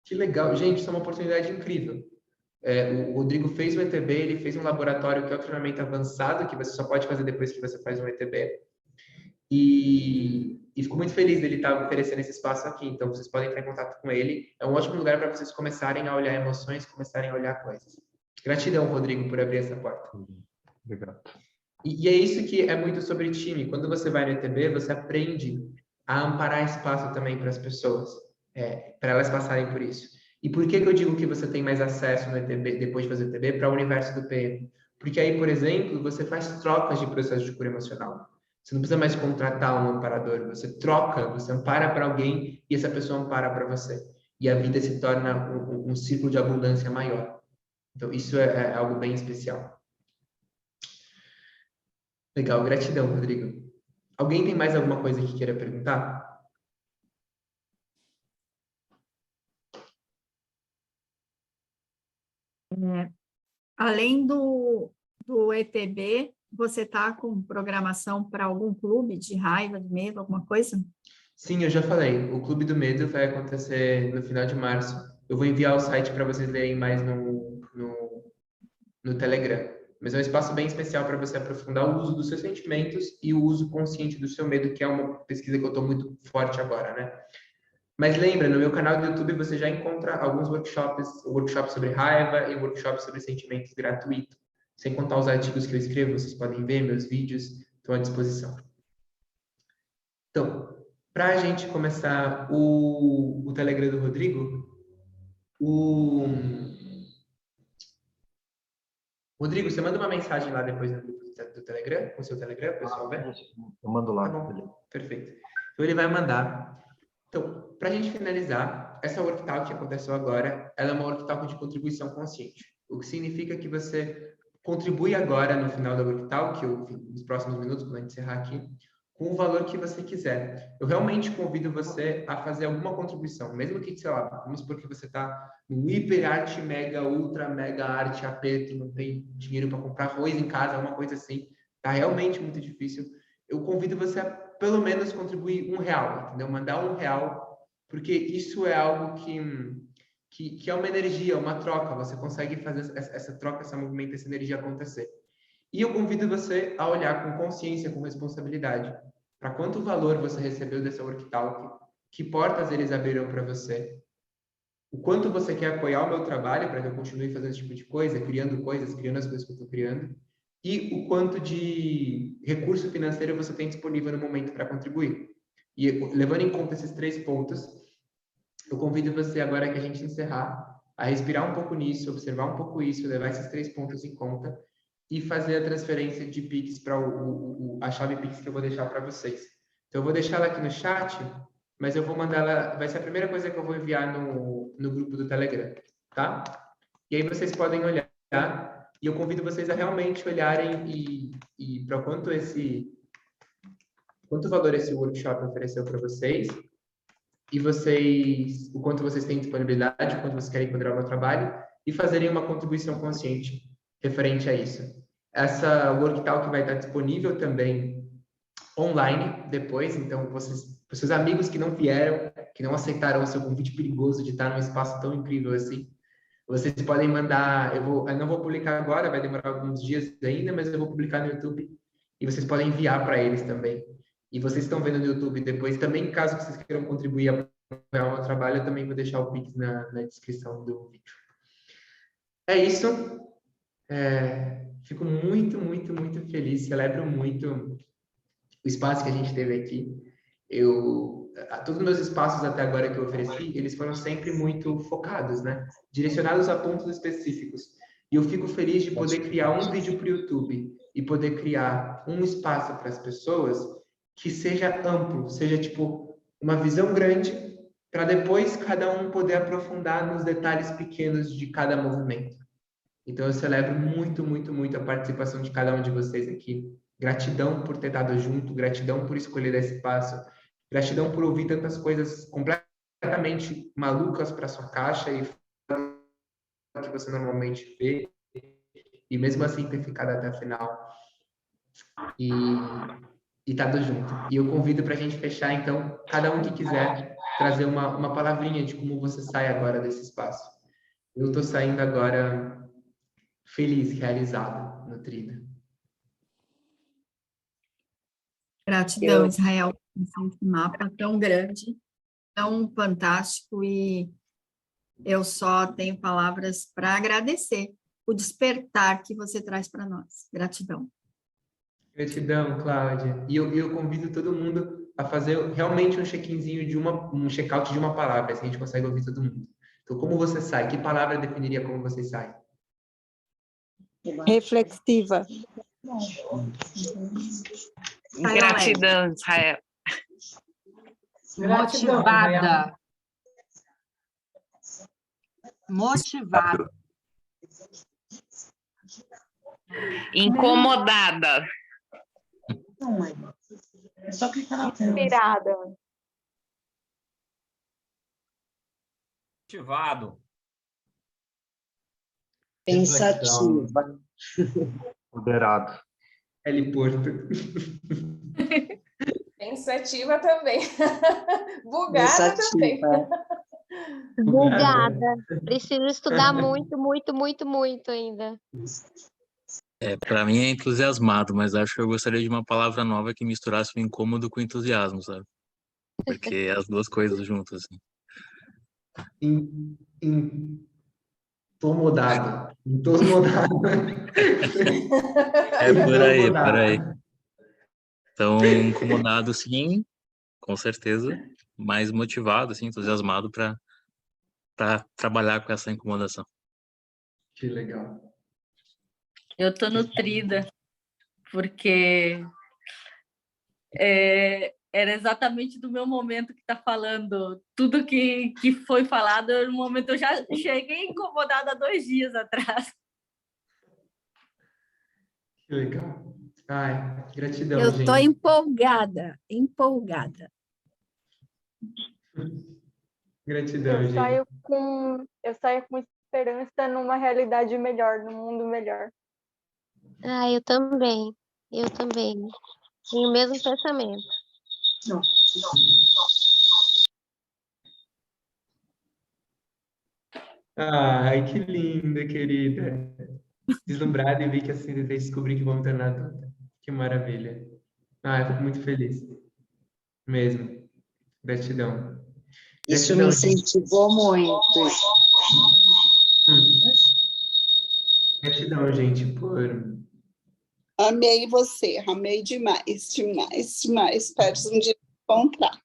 Que legal. Gente, isso é uma oportunidade incrível. O Rodrigo fez um ETB, ele fez um laboratório que é o treinamento avançado, que você só pode fazer depois que você faz um ETB. E fico muito feliz dele estar oferecendo esse espaço aqui. Então, vocês podem entrar em contato com ele. É um ótimo lugar para vocês começarem a olhar emoções, começarem a olhar coisas. Gratidão, Rodrigo, por abrir essa porta. Obrigado. E é isso que é muito sobre time. Quando você vai no ETB, você aprende a amparar espaço também para as pessoas, para elas passarem por isso. E por que eu digo que você tem mais acesso no ETB, depois de fazer o ETB, para o universo do PM? Porque aí, por exemplo, você faz trocas de processo de cura emocional. Você não precisa mais contratar um amparador, você troca, você ampara para alguém e essa pessoa ampara para você. E a vida se torna um ciclo de abundância maior. Então, isso é algo bem especial. Legal, gratidão, Rodrigo. Alguém tem mais alguma coisa que queira perguntar? Além do ETB, você está com programação para algum clube de raiva, de medo, alguma coisa? Sim, eu já falei. O Clube do Medo vai acontecer no final de março. Eu vou enviar o site para vocês lerem mais no Telegram. Mas é um espaço bem especial para você aprofundar o uso dos seus sentimentos e o uso consciente do seu medo, que é uma pesquisa que eu estou muito forte agora, né? Mas lembra, no meu canal do YouTube você já encontra alguns workshops sobre raiva e workshops sobre sentimentos gratuitos. Sem contar os artigos que eu escrevo, vocês podem ver, meus vídeos estão à disposição. Então, para a gente começar o Telegram do Rodrigo, Rodrigo, você manda uma mensagem lá depois no grupo do Telegram, com o seu Telegram, o pessoal vê? Eu mando lá. Tá bom, perfeito. Então, ele vai mandar. Então, para a gente finalizar, essa Worktalk que aconteceu agora, ela é uma Worktalk de contribuição consciente. O que significa que você contribui agora, no final da Worktalk, ou nos próximos minutos, quando a gente encerrar aqui, com o valor que você quiser. Eu realmente convido você a fazer alguma contribuição, mesmo que, sei lá, vamos supor que você está no hiper arte, mega, ultra, mega arte, aperto, não tem dinheiro para comprar arroz em casa, alguma coisa assim, tá realmente muito difícil. Eu convido você a, pelo menos, contribuir R$1, entendeu? Mandar R$1, porque isso é algo que é uma energia, uma troca, você consegue fazer essa troca, essa movimento, essa energia acontecer. E eu convido você a olhar com consciência, com responsabilidade, para quanto valor você recebeu dessa Worktalk, que portas eles abriram para você, o quanto você quer apoiar o meu trabalho para que eu continue fazendo esse tipo de coisa, criando as coisas que eu estou criando, e o quanto de recurso financeiro você tem disponível no momento para contribuir. E levando em conta esses 3 pontos, eu convido você agora que a gente encerrar, a respirar um pouco nisso, observar um pouco isso, levar esses 3 pontos em conta, e fazer a transferência de Pix para a chave Pix que eu vou deixar para vocês. Então, eu vou deixar ela aqui no chat mas eu vou mandar ela, vai ser a primeira coisa que eu vou enviar no grupo do Telegram, tá? E aí vocês podem olhar, e eu convido vocês a realmente olharem e para quanto valor esse workshop ofereceu para vocês, e vocês, o quanto vocês têm disponibilidade, o quanto vocês querem enquadrar o meu trabalho, e fazerem uma contribuição consciente referente a isso. Essa Worktalk vai estar disponível também online depois, então vocês, os seus amigos que não vieram, que não aceitaram o seu convite perigoso de estar num espaço tão incrível assim, vocês podem mandar, eu não vou publicar agora, vai demorar alguns dias ainda, mas eu vou publicar no YouTube e vocês podem enviar para eles também. E vocês estão vendo no YouTube depois também, caso vocês queiram contribuir a apoiar o meu trabalho, eu também vou deixar o Pix na descrição do vídeo. É isso. Fico muito, muito, muito feliz, celebro muito o espaço que a gente teve aqui. Todos os meus espaços até agora que eu ofereci, eles foram sempre muito focados, né? Direcionados a pontos específicos. E eu fico feliz de poder criar um vídeo para o YouTube e poder criar um espaço para as pessoas que seja amplo, seja tipo uma visão grande, para depois cada um poder aprofundar nos detalhes pequenos de cada movimento. Então eu celebro muito, muito, muito a participação de cada um de vocês aqui. Gratidão por ter estado junto, gratidão por escolher esse espaço, gratidão por ouvir tantas coisas completamente malucas para sua caixa e que você normalmente vê, e mesmo assim ter ficado até o final. E estado junto. E eu convido para a gente fechar, então, cada um que quiser trazer uma palavrinha de como você sai agora desse espaço. Eu estou saindo agora feliz, realizado, nutrida. Gratidão, Israel, por esse mapa tão grande, tão fantástico, e eu só tenho palavras para agradecer o despertar que você traz para nós. Gratidão. Gratidão, Cláudia. E eu convido todo mundo a fazer realmente um check-inzinho um check-out de uma palavra, assim a gente consegue ouvir todo mundo. Então, como você sai? Que palavra definiria como você sai? Reflexiva. Gratidão, Israel. Motivada. Motivada. Incomodada. Só clicar na tela. Inspirada. Motivado. Pensativa. Moderado. L. Porto. Pensativa também. Bugada também. Bugada. Preciso estudar muito, muito, muito, muito ainda. Para mim é entusiasmado, mas acho que eu gostaria de uma palavra nova que misturasse o incômodo com o entusiasmo, sabe? Porque as duas coisas juntas, assim. Tomodado. Tosmodado. Por aí. Então, incomodado, sim, com certeza, mas motivado, assim, entusiasmado para trabalhar com essa incomodação. Que legal. Eu estou nutrida, porque era exatamente do meu momento que está falando. Tudo que foi falado, no momento eu já cheguei incomodada 2 dias atrás. Que legal. Ai, gratidão, Eu gente. estou empolgada. Gratidão, Eu gente. saio com esperança numa realidade melhor, num mundo melhor. Ah, eu também. Eu também. Tenho o mesmo pensamento. Ai, que linda, querida. Deslumbrada e vi que assim descobri que vou me tornar adulta. Que maravilha. Ah, eu fico muito feliz. Mesmo. Gratidão. Isso me incentivou muito. Gratidão, gente, por... Amei você, amei demais, demais, demais. Espero um dia encontrar.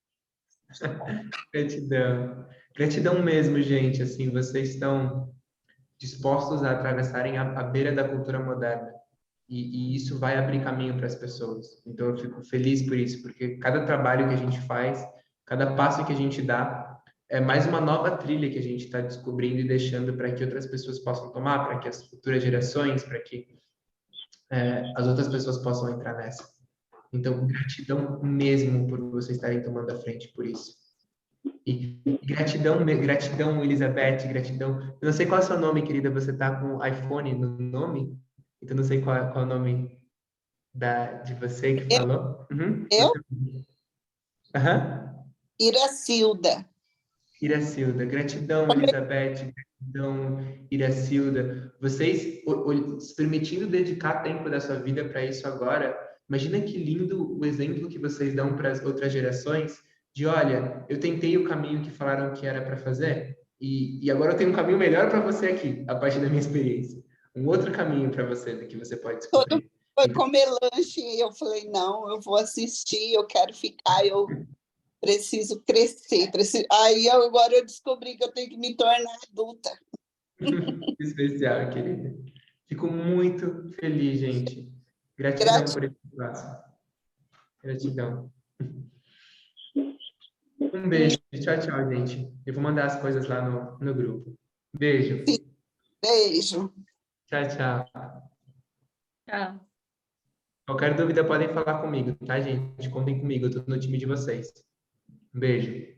Gratidão. Gratidão mesmo, gente. Assim, vocês estão dispostos a atravessarem a beira da cultura moderna. E isso vai abrir caminho para as pessoas. Então, eu fico feliz por isso, porque cada trabalho que a gente faz, Cada passo que a gente dá é mais uma nova trilha que a gente está descobrindo e deixando para que outras pessoas possam tomar, para que as futuras gerações, para que as outras pessoas possam entrar nessa. Então, gratidão mesmo por vocês estarem tomando a frente por isso. E gratidão, Elizabeth, gratidão. Eu não sei qual é o seu nome, querida, você tá com iPhone no nome? Então, não sei qual é o nome de você que falou. Eu? Iracilda. Iracilda. Gratidão, Elizabeth. Gratidão, Iracilda. Vocês se permitindo dedicar tempo da sua vida para isso agora, imagina que lindo o exemplo que vocês dão para as outras gerações de, olha, eu tentei o caminho que falaram que era para fazer e agora eu tenho um caminho melhor para você aqui, a partir da minha experiência. Um outro caminho para você que você pode descobrir. Foi comer lanche e eu falei, não, eu vou assistir, eu quero ficar, eu preciso crescer. Aí agora eu descobri que eu tenho que me tornar adulta. Especial, querida. Fico muito feliz, gente. Gratidão por esse espaço. Gratidão. Um beijo. Tchau, tchau, gente. Eu vou mandar as coisas lá no grupo. Beijo. Beijo. Tchau, tchau. Tchau. Qualquer dúvida podem falar comigo, tá, gente? Contem comigo, eu tô no time de vocês. Um beijo.